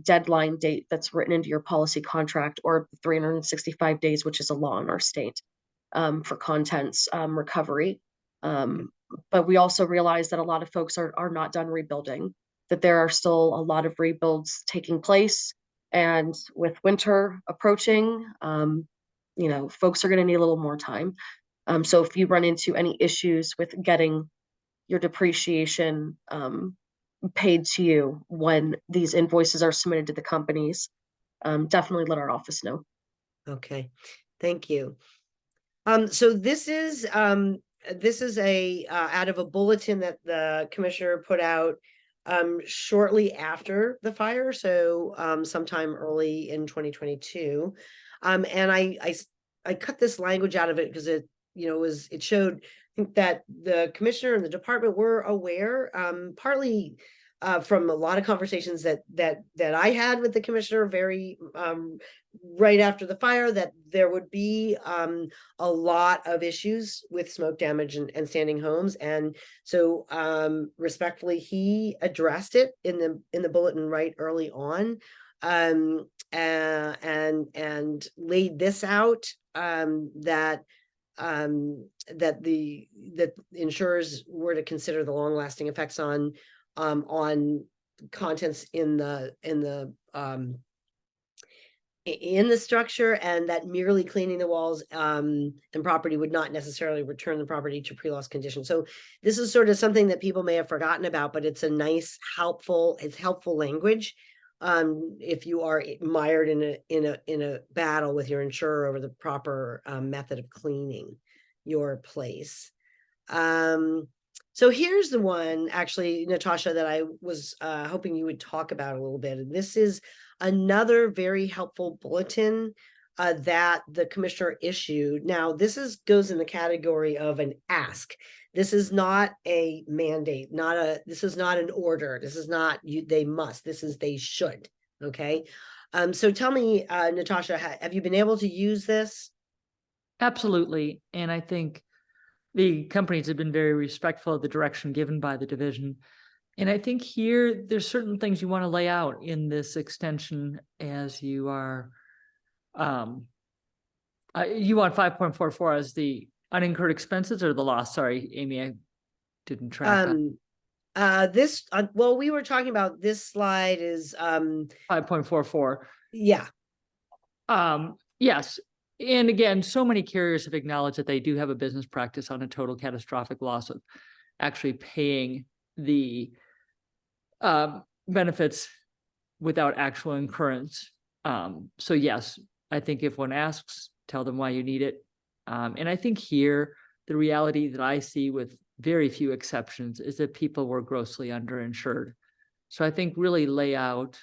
deadline date that's written into your policy contract, or 365 days, which is a law in our state for contents recovery. But we also realize that a lot of folks are not done rebuilding, that there are still a lot of rebuilds taking place. And with winter approaching, folks are going to need a little more time. So if you run into any issues with getting your depreciation paid to you when these invoices are submitted to the companies, definitely let our office know. Okay, thank you. So this is a out of a bulletin that the commissioner put out shortly after the fire, so sometime early in 2022. And I cut this language out of it because it showed, I think, that the commissioner and the department were aware, partly from a lot of conversations that I had with the commissioner very right after the fire, that there would be a lot of issues with smoke damage and standing homes. And so respectfully, he addressed it in the bulletin right early on, and laid this out, that insurers were to consider the long-lasting effects on contents in the structure, and that merely cleaning the walls and property would not necessarily return the property to pre-loss condition. So this is sort of something that people may have forgotten about, but it's a nice, helpful language if you are mired in a battle with your insurer over the proper method of cleaning your place. So here's the one, actually, Natasha, that I was hoping you would talk about a little bit. And this is another very helpful bulletin that the commissioner issued. Now, this goes in the category of an ask. This is not a mandate, this is not an order. This is not they must, this is they should. Okay. So tell me, Natasha, have you been able to use this? Absolutely. And I think the companies have been very respectful of the direction given by the division. And I think here there's certain things you want to lay out in this extension as you are, you want 5.44 as the unincurred expenses or the loss? Sorry, Amy, I didn't track that. Well, we were talking about this slide is 5.44. Yeah. Yes. And again, so many carriers have acknowledged that they do have a business practice on a total catastrophic loss of actually paying the benefits without actual incurrence. So yes, I think if one asks, tell them why you need it. And I think here, the reality that I see with very few exceptions is that people were grossly underinsured. So I think really lay out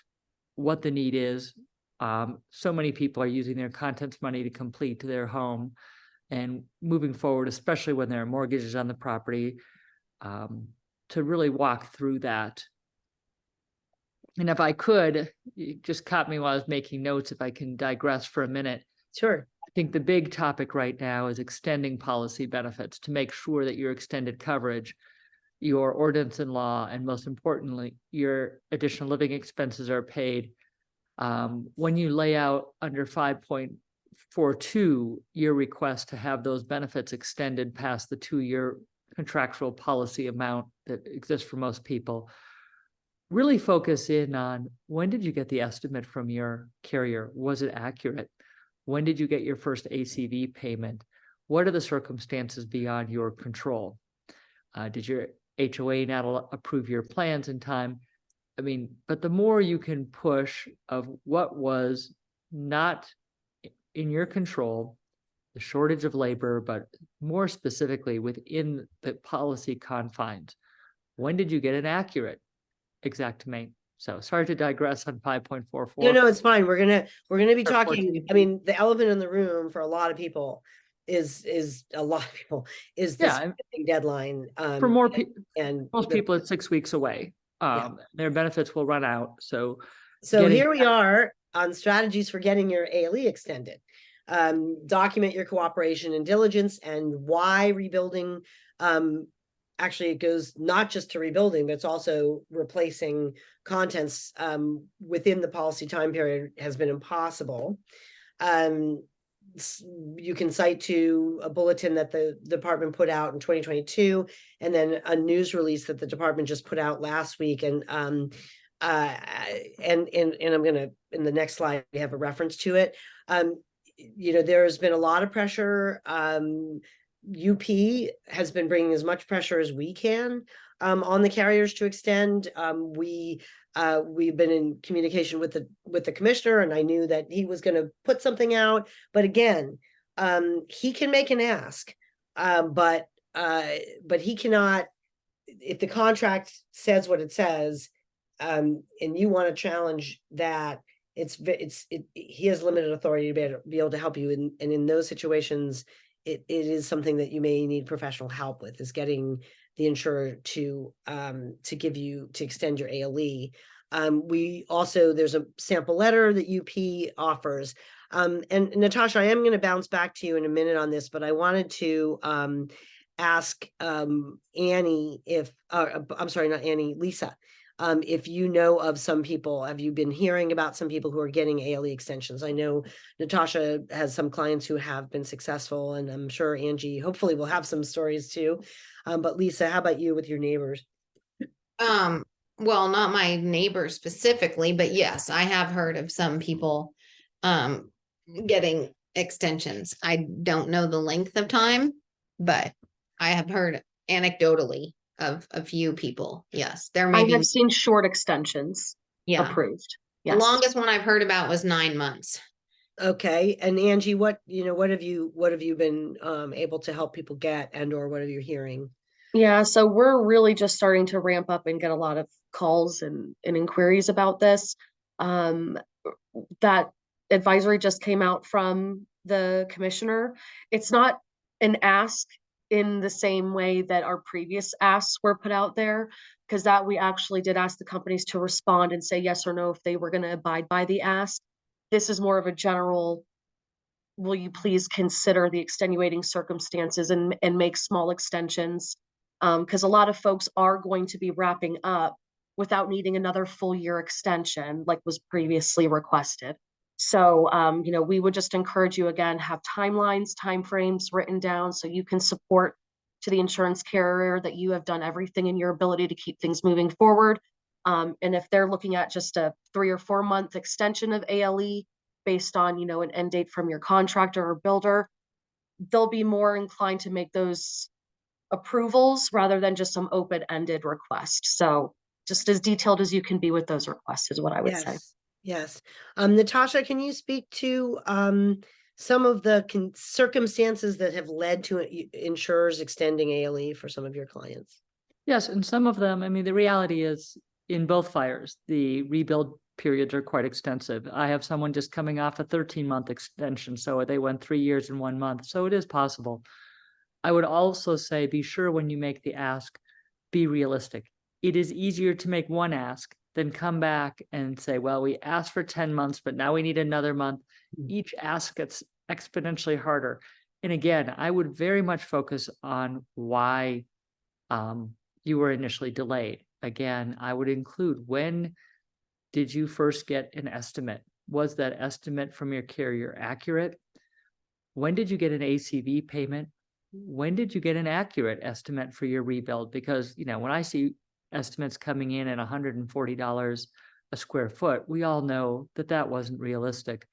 what the need is. So many people are using their contents money to complete their home, and moving forward, especially when there are mortgages on the property, to really walk through that. And if I could, you just caught me while I was making notes, if I can digress for a minute. Sure. I think the big topic right now is extending policy benefits to make sure that your extended coverage, your ordinance and law, and most importantly, your additional living expenses are paid. When you lay out under 5.42, your request to have those benefits extended past the 2-year contractual policy amount that exists for most people, really focus in on when did you get the estimate from your carrier? Was it accurate? When did you get your first ACV payment? What are the circumstances beyond your control? Did your HOA not approve your plans in time? I mean, but the more you can push of what was not in your control, the shortage of labor, but more specifically within the policy confines, when did you get an accurate exactimate? So sorry to digress on 5.44. No, it's fine. We're gonna be Or talking, 14. I mean, the elephant in the room for a lot of people is a lot of people is this Yeah, deadline. for more people, And most the- people, it's 6 weeks away. Their benefits will run out. So So getting- here we are on strategies for getting your ALE extended. Document your cooperation and diligence and why rebuilding. Actually, it goes not just to rebuilding, but it's also replacing contents within the policy time period has been impossible. You can cite to a bulletin that the department put out in 2022, and then a news release that the department just put out last week. And I'm gonna, in the next slide, we have a reference to it. There's been a lot of pressure. UP has been bringing as much pressure as we can on the carriers to extend. We've been in communication with the commissioner, and I knew that he was going to put something out. But again, he can make an ask, but he cannot. If the contract says what it says, and you want to challenge that, he has limited authority to be able to help you. And in those situations, it is something that you may need professional help with, is getting the insurer to extend your ALE. We also, there's a sample letter that UP offers. And Natasha, I am going to bounce back to you in a minute on this, but I wanted to ask Annie if, I'm sorry, not Annie, Lisa, if you know of some people, have you been hearing about some people who are getting ALE extensions? I know Natasha has some clients who have been successful, and I'm sure Angie hopefully will have some stories too. But Lisa, how about you with your neighbors? Well, not my neighbors specifically, but yes, I have heard of some people getting extensions. I don't know the length of time, but I have heard anecdotally of a few people. Yes, there may I be. have seen short extensions Yeah, approved. the Yes. longest one I've heard about was 9 months. Okay, and Angie, what have you been able to help people get, and or what are you hearing? Yeah, so we're really just starting to ramp up and get a lot of calls and inquiries about this. That advisory just came out from the commissioner. It's not an ask in the same way that our previous asks were put out there, because that we actually did ask the companies to respond and say yes or no if they were going to abide by the ask. This is more of a general, will you please consider the extenuating circumstances and make small extensions? Because a lot of folks are going to be wrapping up without needing another full year extension like was previously requested. So, we would just encourage you, again, have timelines, timeframes written down so you can support to the insurance carrier that you have done everything in your ability to keep things moving forward. And if they're looking at just a 3 or 4 month extension of ALE based on, an end date from your contractor or builder, they'll be more inclined to make those approvals rather than just some open-ended request. So just as detailed as you can be with those requests is what I would say. Yes. Natasha, can you speak to some of the circumstances that have led to insurers extending ALE for some of your clients? Yes, and some of them, I mean, the reality is in both fires, the rebuild periods are quite extensive. I have someone just coming off a 13-month extension, so they went 3 years in 1 month. So it is possible. I would also say, be sure when you make the ask be realistic. It is easier to make one ask than come back and say, well, we asked for 10 months, but now we need another month. Each ask gets exponentially harder. And again, I would very much focus on why you were initially delayed. Again, I would include, when did you first get an estimate? Was that estimate from your carrier accurate? When did you get an ACV payment? When did you get an accurate estimate for your rebuild? Because, you know, when I see estimates coming in at $140 a square foot, we all know that that wasn't realistic.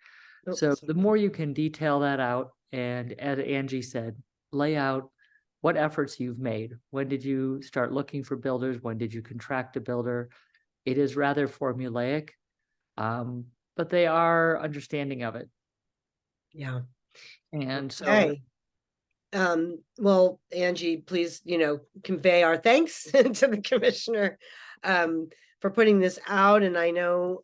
So the more you can detail that out, and as Angie said, lay out what efforts you've made. When did you start looking for builders? When did you contract a builder? It is rather formulaic, but they are understanding of it. Yeah. And so, Okay. Well, Angie, please, convey our thanks to the commissioner for putting this out. And I know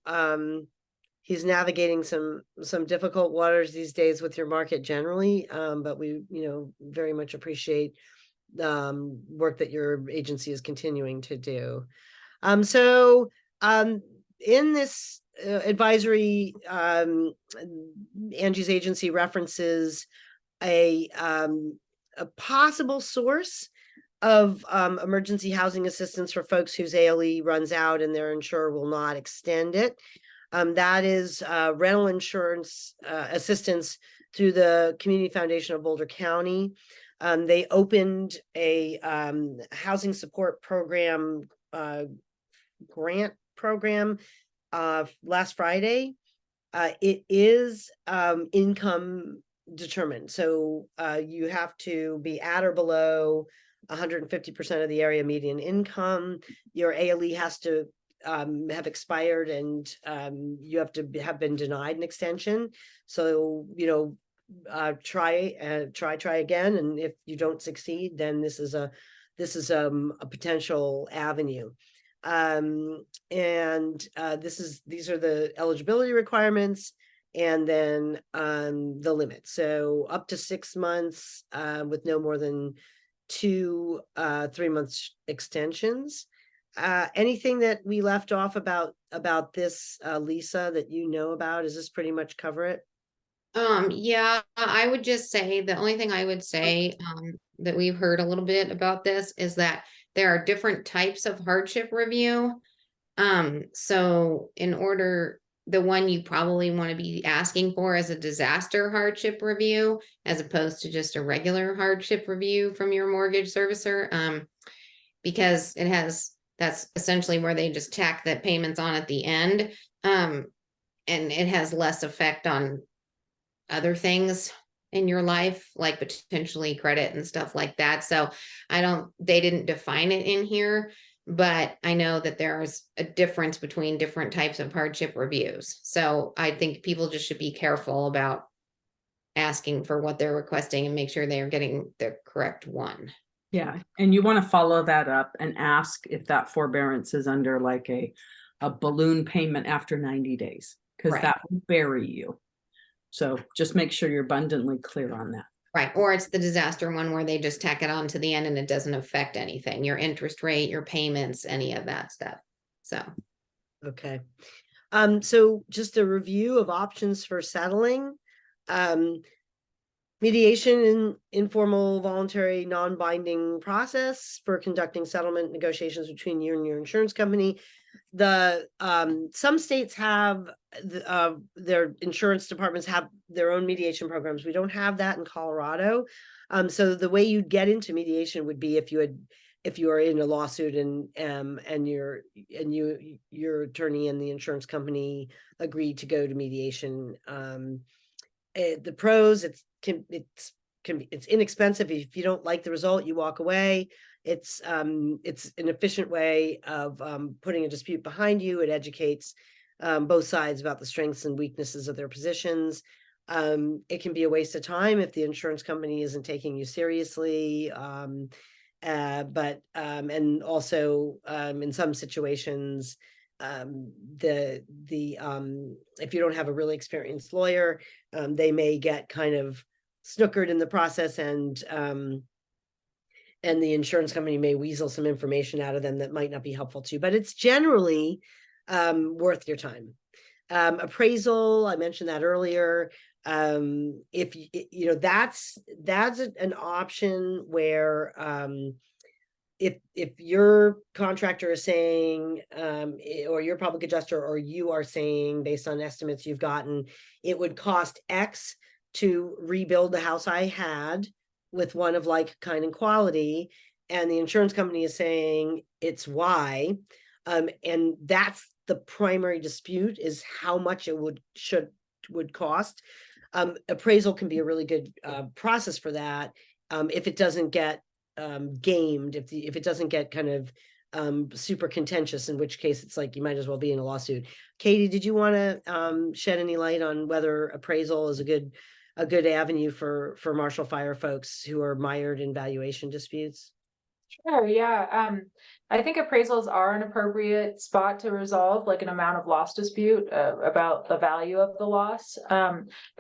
he's navigating some difficult waters these days with your market generally, but we, very much appreciate work that your agency is continuing to do. So in this advisory, Angie's agency references a possible source of emergency housing assistance for folks whose ALE runs out and their insurer will not extend it. That is rental insurance assistance through the Community Foundation of Boulder County. They opened a housing support program, grant program last Friday. It is income determined. So you have to be at or below 150% of the area median income. Your ALE has to have expired, and you have to have been denied an extension. So, try again. And if you don't succeed, then this is a potential avenue. These are the eligibility requirements, and then the limit. So up to 6 months with no more than 2 3-month extensions. Anything that we left off about this, Lisa, that about? Does this pretty much cover it? Yeah, I would just say, the only thing I would say that we've heard a little bit about this is that there are different types of hardship review. So the one you probably want to be asking for is a disaster hardship review, as opposed to just a regular hardship review from your mortgage servicer. Because that's essentially where they just tack the payments on at the end. And it has less effect on other things in your life, like potentially credit and stuff like that. So they didn't define it in here, but I know that there's a difference between different types of hardship reviews. So I think people just should be careful about asking for what they're requesting and make sure they're getting the correct one. Yeah, and you want to follow that up and ask if that forbearance is under like a balloon payment after 90 days, because Right. that will bury you. So just make sure you're abundantly clear on that. Right. Or it's the disaster one where they just tack it on to the end and it doesn't affect anything, your interest rate, your payments, any of that stuff. So. Okay. So just a review of options for settling. Mediation and informal, voluntary, non-binding process for conducting settlement negotiations between you and your insurance company. Some states have their insurance departments have their own mediation programs. We don't have that in Colorado. So the way you'd get into mediation would be if you are in a lawsuit and your attorney and the insurance company agreed to go to mediation. The pros, it's inexpensive. If you don't like the result, you walk away. It's an efficient way of putting a dispute behind you. It educates both sides about the strengths and weaknesses of their positions. It can be a waste of time if the insurance company isn't taking you seriously. And also in some situations, if you don't have a really experienced lawyer, they may get kind of snookered in the process and and the insurance company may weasel some information out of them that might not be helpful to you, but it's generally worth your time. Appraisal, I mentioned that earlier. If you know, that's an option where if your contractor is saying, or your public adjuster, or you are saying based on estimates you've gotten, it would cost X to rebuild the house I had with one of like, kind, and quality, and the insurance company is saying it's Y, and that's the primary dispute, is how much it would cost. Appraisal can be a really good process for that, if it doesn't get gamed, if it doesn't get kind of super contentious, in which case it's like you might as well be in a lawsuit. Katie, did you want to shed any light on whether appraisal is a good avenue for Marshall Fire folks who are mired in valuation disputes? Sure, yeah. I think appraisals are an appropriate spot to resolve like an amount of loss dispute about the value of the loss.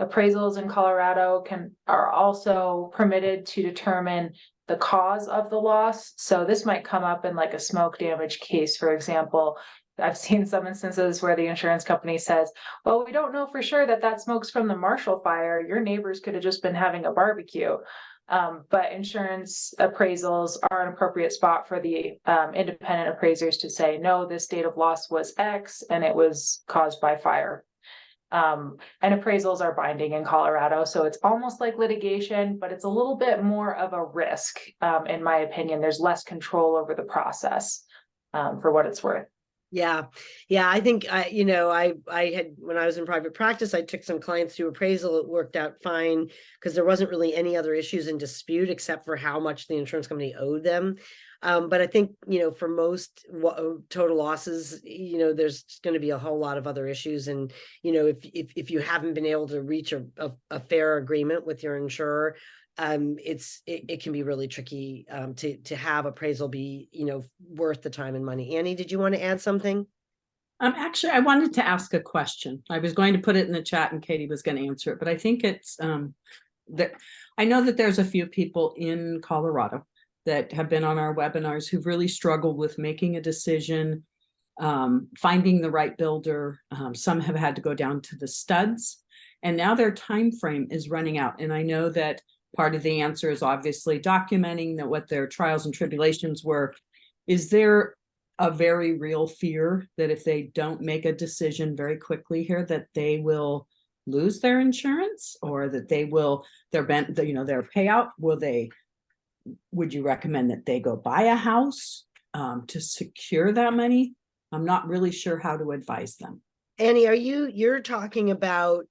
Appraisals in Colorado are also permitted to determine the cause of the loss. So this might come up in like a smoke damage case, for example. I've seen some instances where the insurance company says, well, we don't know for sure that smoke's from the Marshall Fire. Your neighbors could have just been having a barbecue. But insurance appraisals are an appropriate spot for the independent appraisers to say, no, this date of loss was X and it was caused by fire. And appraisals are binding in Colorado, so it's almost like litigation, but it's a little bit more of a risk, in my opinion. There's less control over the process, for what it's worth. Yeah. I think I had, when I was in private practice, I took some clients through appraisal. It worked out fine because there wasn't really any other issues in dispute except for how much the insurance company owed them. But I think, for most total losses, there's going to be a whole lot of other issues. And, if you haven't been able to reach a fair agreement with your insurer, it can be really tricky to have appraisal be worth the time and money. Annie, did you want to add something? Actually, I wanted to ask a question. I was going to put it in the chat and Katie was going to answer it, but I think it's that I know that there's a few people in Colorado that have been on our webinars who've really struggled with making a decision, finding the right builder. Some have had to go down to the studs, and now their time frame is running out. And I know that part of the answer is obviously documenting that what their trials and tribulations were. Is there a very real fear that if they don't make a decision very quickly here, that they will lose their insurance, or that they will their payout? Would you recommend that they go buy a house to secure that money? I'm not really sure how to advise them. Annie, you're talking about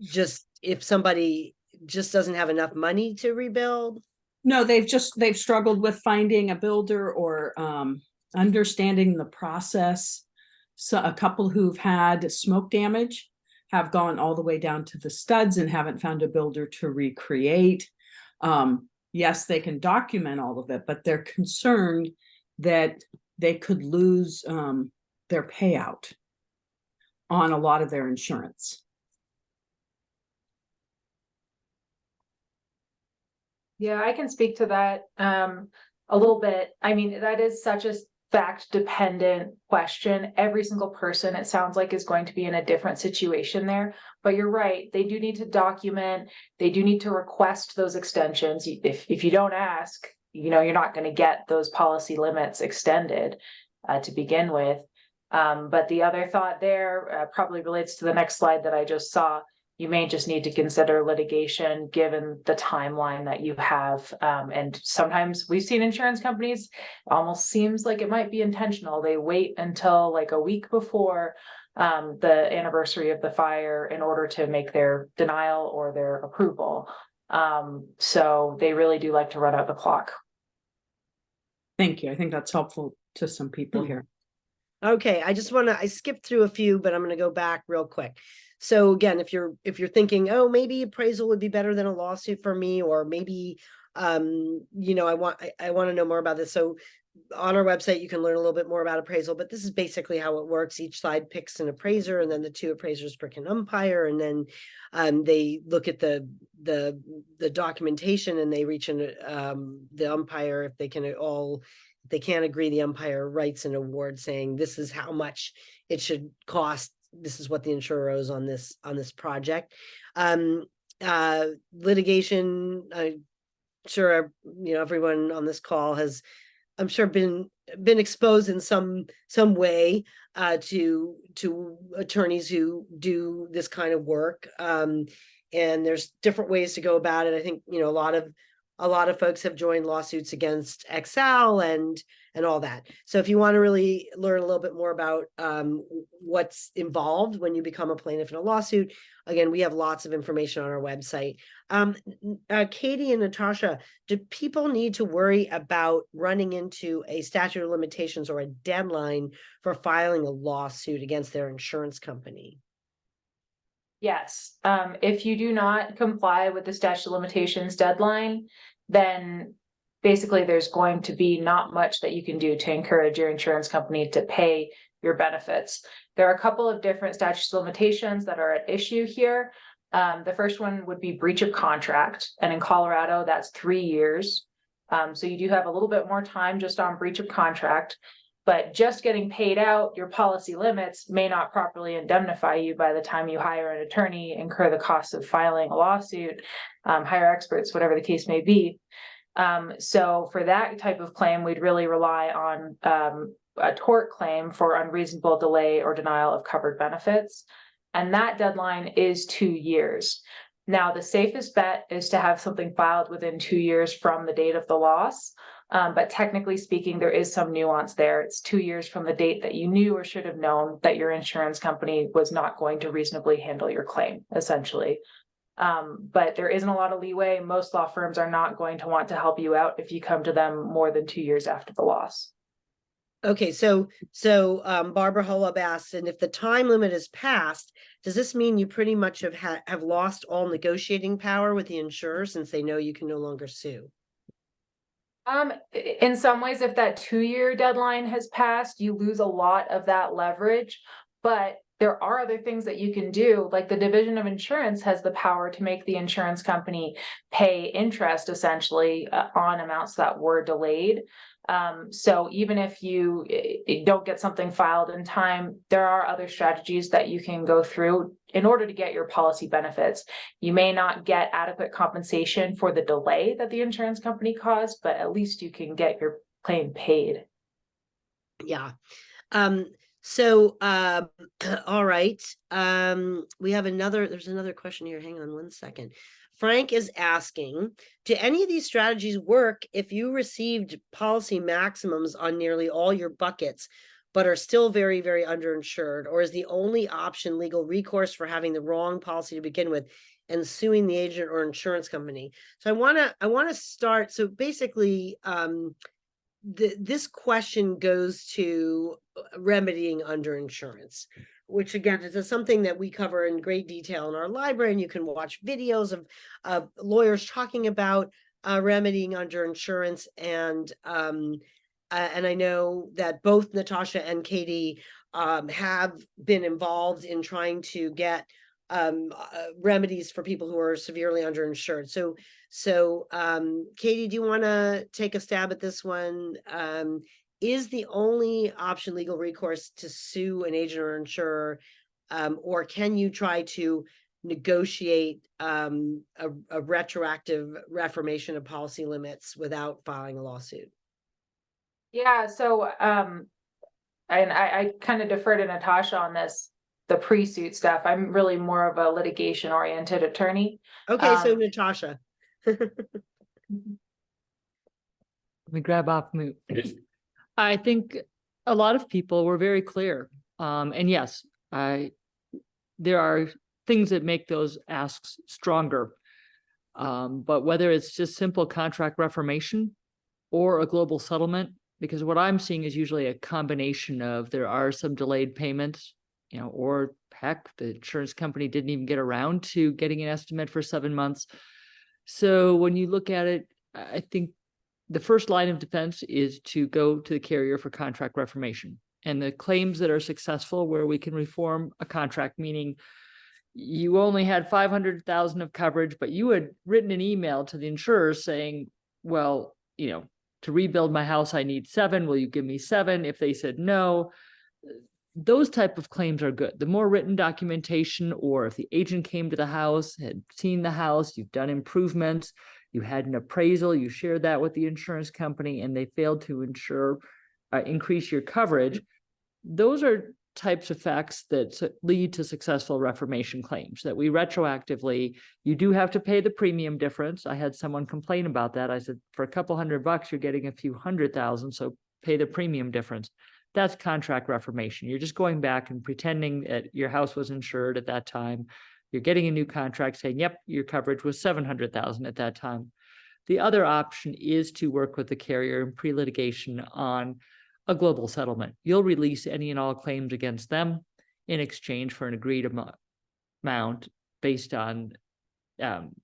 just if somebody just doesn't have enough money to rebuild? No, they've struggled with finding a builder or understanding the process. So a couple who've had smoke damage have gone all the way down to the studs and haven't found a builder to recreate. Yes, they can document all of it, but they're concerned that they could lose their payout on a lot of their insurance. Yeah, I can speak to that a little bit. I mean, that is such a fact-dependent question. Every single person, it sounds like, is going to be in a different situation there. But you're right, they do need to document, they do need to request those extensions. If you don't ask, you're not going to get those policy limits extended to begin with. But the other thought there probably relates to the next slide that I just saw. You may just need to consider litigation given the timeline that you have. And sometimes we've seen insurance companies, almost seems like it might be intentional. They wait until like a week before the anniversary of the fire in order to make their denial or their approval. So they really do like to run out the clock. Thank you. I think that's helpful to some people here. Okay, I skipped through a few, but I'm going to go back real quick. So again, if you're thinking, oh, maybe appraisal would be better than a lawsuit for me, or maybe I want to know more about this. So on our website, you can learn a little bit more about appraisal, but this is basically how it works. Each side picks an appraiser, and then the two appraisers pick an umpire, and then they look at the documentation, and they reach the umpire. If they can't agree, the umpire writes an award saying this is how much it should cost. This is what the insurer owes on this project. Litigation, I'm sure everyone on this call has, I'm sure, been exposed in some way to attorneys who do this kind of work. And there's different ways to go about it. I think a lot of folks have joined lawsuits against Excel and all that. So if you want to really learn a little bit more about what's involved when you become a plaintiff in a lawsuit, again, we have lots of information on our website. Katie and Natasha, do people need to worry about running into a statute of limitations or a deadline for filing a lawsuit against their insurance company? Yes, if you do not comply with the statute of limitations deadline, then basically there's going to be not much that you can do to encourage your insurance company to pay your benefits. There are a couple of different statutes of limitations that are at issue here. The first one would be breach of contract, and in Colorado, that's 3 years. So you do have a little bit more time just on breach of contract. But just getting paid out your policy limits may not properly indemnify you by the time you hire an attorney, incur the cost of filing a lawsuit, hire experts, whatever the case may be. So for that type of claim, we'd really rely on a tort claim for unreasonable delay or denial of covered benefits. And that deadline is 2 years. Now, the safest bet is to have something filed within 2 years from the date of the loss. But technically speaking, there is some nuance there. It's 2 years from the date that you knew or should have known that your insurance company was not going to reasonably handle your claim, essentially. But there isn't a lot of leeway. Most law firms are not going to want to help you out if you come to them more than 2 years after the loss. Okay, so Barbara Holub asks, and if the time limit is passed, does this mean you pretty much have lost all negotiating power with the insurer since they know you can no longer sue? In some ways, if that 2-year deadline has passed, you lose a lot of that leverage, but there are other things that you can do. Like the Division of Insurance has the power to make the insurance company pay interest essentially on amounts that were delayed. So even if you don't get something filed in time, there are other strategies that you can go through in order to get your policy benefits. You may not get adequate compensation for the delay that the insurance company caused, but at least you can get your claim paid. Yeah. All right. There's another question here. Hang on one second. Frank is asking, do any of these strategies work if you received policy maximums on nearly all your buckets, but are still very, very underinsured? Or is the only option legal recourse for having the wrong policy to begin with and suing the agent or insurance company? So I want to start. So basically, this question goes to remedying underinsurance, which again is something that we cover in great detail in our library, and you can watch videos of lawyers talking about remedying underinsurance. And I know that both Natasha and Katie have been involved in trying to get remedies for people who are severely underinsured. So Katie, do you want to take a stab at this one? Is the only option legal recourse to sue an agent or insurer, or can you try to negotiate a retroactive reformation of policy limits without filing a lawsuit? Yeah, so and I kind of defer to Natasha on this, the pre-suit stuff. I'm really more of a litigation-oriented attorney. Okay, so Natasha. Let me grab off mute. I think a lot of people were very clear. And yes, there are things that make those asks stronger. But whether it's just simple contract reformation or a global settlement, because what I'm seeing is usually a combination of there are some delayed payments, or heck, the insurance company didn't even get around to getting an estimate for 7 months. So when you look at it, I think the first line of defense is to go to the carrier for contract reformation. And the claims that are successful where we can reform a contract, meaning you only had 500,000 of coverage, but you had written an email to the insurer saying, well, to rebuild my house, I need 7. Will you give me 7? If they said no, those type of claims are good. The more written documentation, or if the agent came to the house, had seen the house, you've done improvements, you had an appraisal, you shared that with the insurance company, and they failed to increase your coverage. Those are types of facts that lead to successful reformation claims that we retroactively, you do have to pay the premium difference. I had someone complain about that. I said, for a couple $100, you're getting a few 100,000, so pay the premium difference. That's contract reformation. You're just going back and pretending that your house was insured at that time. You're getting a new contract saying, yep, your coverage was 700,000 at that time. The other option is to work with the carrier in pre-litigation on a global settlement. You'll release any and all claims against them in exchange for an agreed amount based on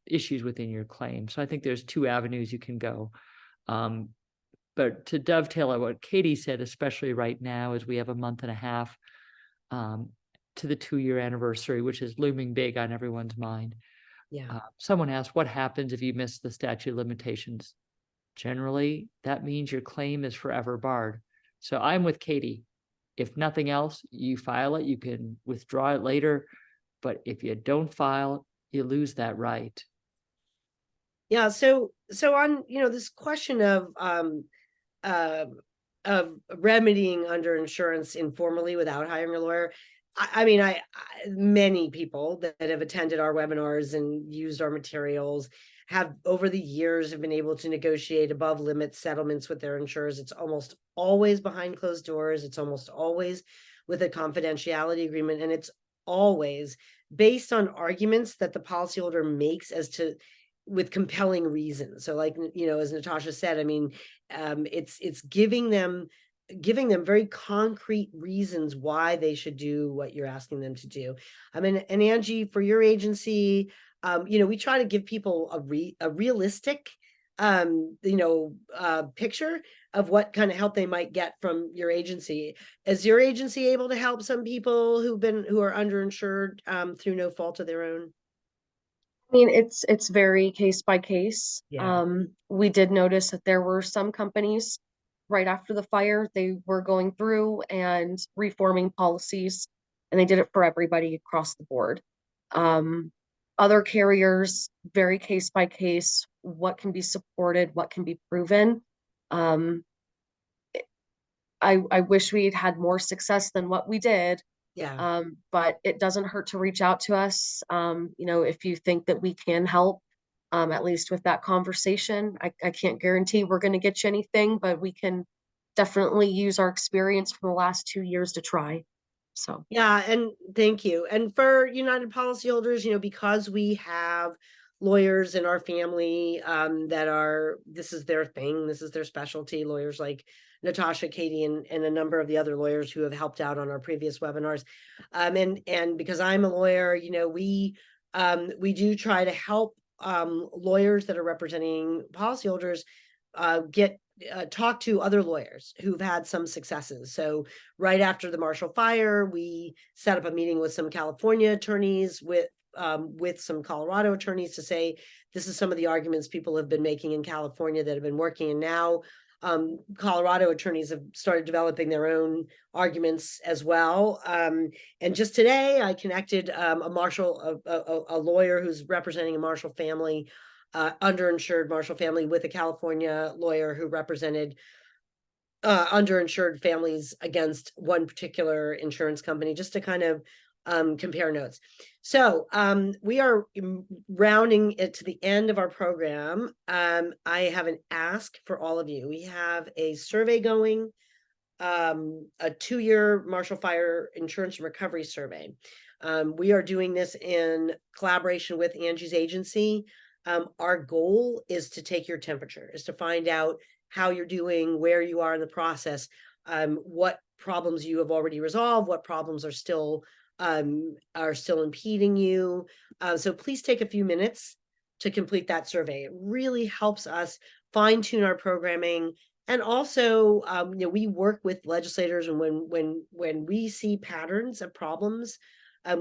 issues within your claim. So I think there's 2 avenues you can go. But to dovetail on what Katie said, especially right now, is we have a month and a half to the 2-year anniversary, which is looming big on everyone's mind. Yeah. Someone asked, what happens if you miss the statute of limitations? Generally, that means your claim is forever barred. So I'm with Katie. If nothing else, you file it, you can withdraw it later. But if you don't file, you lose that right. Yeah. So on, this question of remedying under insurance informally without hiring a lawyer. I mean, many people that have attended our webinars and used our materials have over the years have been able to negotiate above limit settlements with their insurers. It's almost always behind closed doors. It's almost always with a confidentiality agreement. And it's always based on arguments that the policyholder makes with compelling reasons. So like, as Natasha said, I mean, it's giving them very concrete reasons why they should do what you're asking them to do. I mean, and Angie, for your agency, we try to give people a realistic, picture of what kind of help they might get from your agency. Is your agency able to help some people who are underinsured through no fault of their own? I mean, it's very case by case. Yeah. We did notice that there were some companies right after the fire, they were going through and reforming policies, and they did it for everybody across the board. Other carriers, very case by case, what can be supported, what can be proven. I wish we'd had more success than what we did. Yeah. But it doesn't hurt to reach out to us. If you think that we can help, at least with that conversation. I can't guarantee we're going to get you anything, but we can definitely use our experience from the last 2 years to try. So yeah, and thank you. And for United policyholders, because we have lawyers in our family this is their thing, this is their specialty, lawyers like Natasha, Katie, and a number of the other lawyers who have helped out on our previous webinars. And because I'm a lawyer, we do try to help lawyers that are representing policyholders talk to other lawyers who've had some successes. So right after the Marshall Fire, we set up a meeting with some California attorneys with some Colorado attorneys to say, this is some of the arguments people have been making in California that have been working. And now Colorado attorneys have started developing their own arguments as well. And just today I connected a lawyer who's representing a Marshall family, underinsured Marshall family, with a California lawyer who represented underinsured families against one particular insurance company, just to kind of compare notes. So we are rounding it to the end of our program. I have an ask for all of you. We have a survey going, a 2-year Marshall Fire Insurance Recovery Survey. We are doing this in collaboration with Angie's agency. Our goal is to take your temperature, is to find out how you're doing, where you are in the process, what problems you have already resolved, what problems are still impeding you. So please take a few minutes to complete that survey. It really helps us fine tune our programming. And also, we work with legislators, and when we see patterns of problems,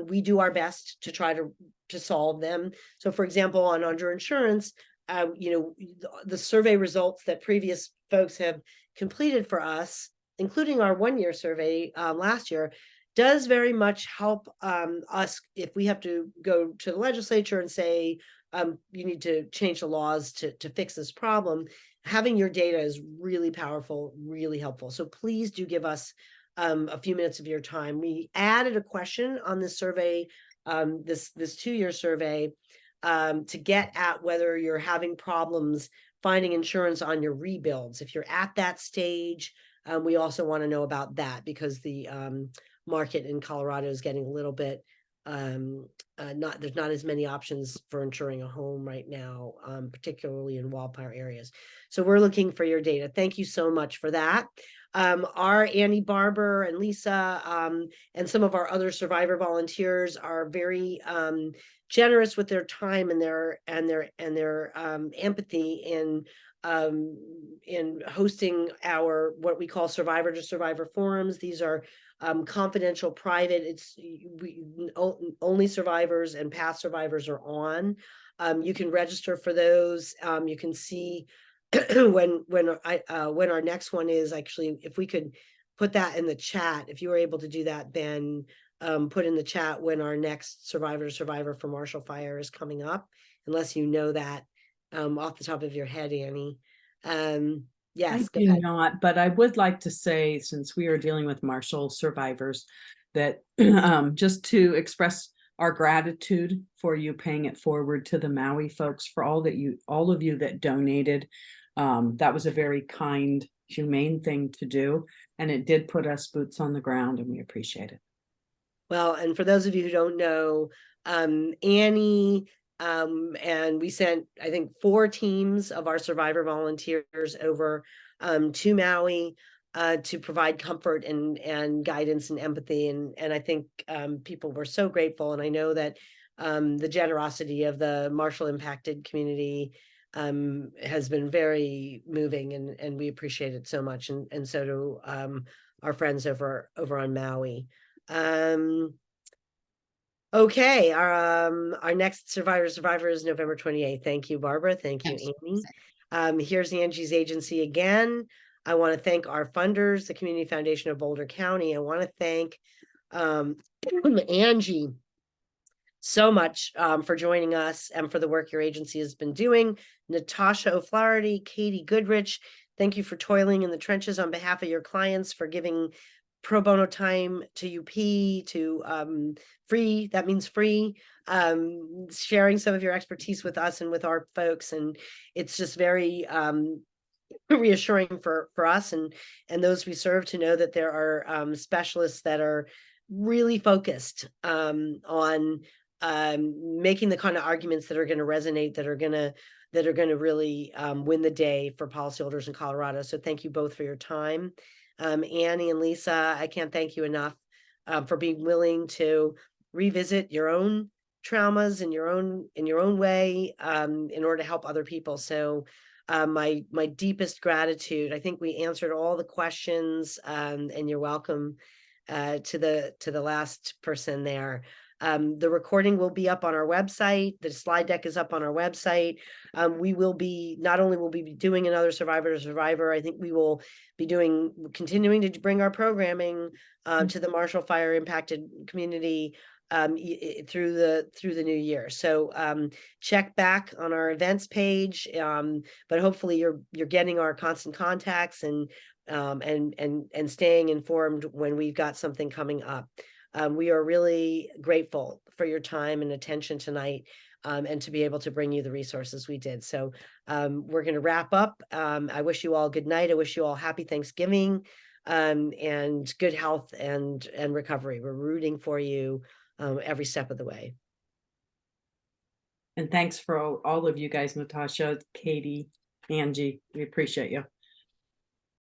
we do our best to try to solve them. So, for example, on underinsurance, the survey results that previous folks have completed for us, including our 1-year survey last year, does very much help us if we have to go to the legislature and say, you need to change the laws to fix this problem. Having your data is really powerful, really helpful. So please do give us a few minutes of your time. We added a question on this survey, this 2-year survey, to get at whether you're having problems finding insurance on your rebuilds. If you're at that stage, we also want to know about that, because the market in Colorado is getting a little bit there's not as many options for insuring a home right now, particularly in wildfire areas. So we're looking for your data. Thank you so much for that. Our Annie Barber and Lisa and some of our other survivor volunteers are very generous with their time and their empathy in hosting our what we call survivor to survivor forums. These are confidential, private. Only survivors and past survivors are on. You can register for those. You can see when our next one is. Actually, if we could put that in the chat, if you were able to do that, then put in the chat when our next survivor for Marshall Fire is coming up, unless you know that off the top of your head, Annie. Yes, I do not, but I would like to say, since we are dealing with Marshall survivors, that just to express our gratitude for you paying it forward to the Maui folks for all of you that donated. That was a very kind, humane thing to do, and it did put us boots on the ground, and we appreciate it. Well, and for those of you who don't know, Annie, and we sent, I think, 4 teams of our survivor volunteers over to Maui to provide comfort and guidance and empathy. And I think people were so grateful. And I know that the generosity of the Marshall impacted community has been very moving, and we appreciate it so much. And so do our friends over on Maui. Okay, our next survivor is November 28th. Thank you, Barbara. Thank you, Amy. Here's Angie's agency again. I want to thank our funders, the Community Foundation of Boulder County. I want to thank Angie so much for joining us and for the work your agency has been doing. Natasha O'Flaherty, Katie Goodrich, thank you for toiling in the trenches on behalf of your clients, for giving pro bono time to UP, to free, that means free, sharing some of your expertise with us and with our folks. And it's just very reassuring for us and those we serve to know that there are specialists that are really focused on making the kind of arguments that are going to resonate, that are going to really win the day for policyholders in Colorado. So thank you both for your time. Annie and Lisa, I can't thank you enough for being willing to revisit your own traumas in your own way in order to help other people. So my deepest gratitude. I think we answered all the questions, and you're welcome to the last person there. The recording will be up on our website. The slide deck is up on our website. We will be, not only will we be doing another survivor to survivor, I think we will be continuing to bring our programming to the Marshall Fire impacted community through the new year. So check back on our events page, but hopefully you're getting our constant contacts and staying informed when we've got something coming up. We are really grateful for your time and attention tonight, and to be able to bring you the resources we did. So we're going to wrap up. I wish you all good night. I wish you all happy Thanksgiving and good health and recovery. We're rooting for you every step of the way. And thanks for all of you guys, Natasha, Katie, Angie. We appreciate you.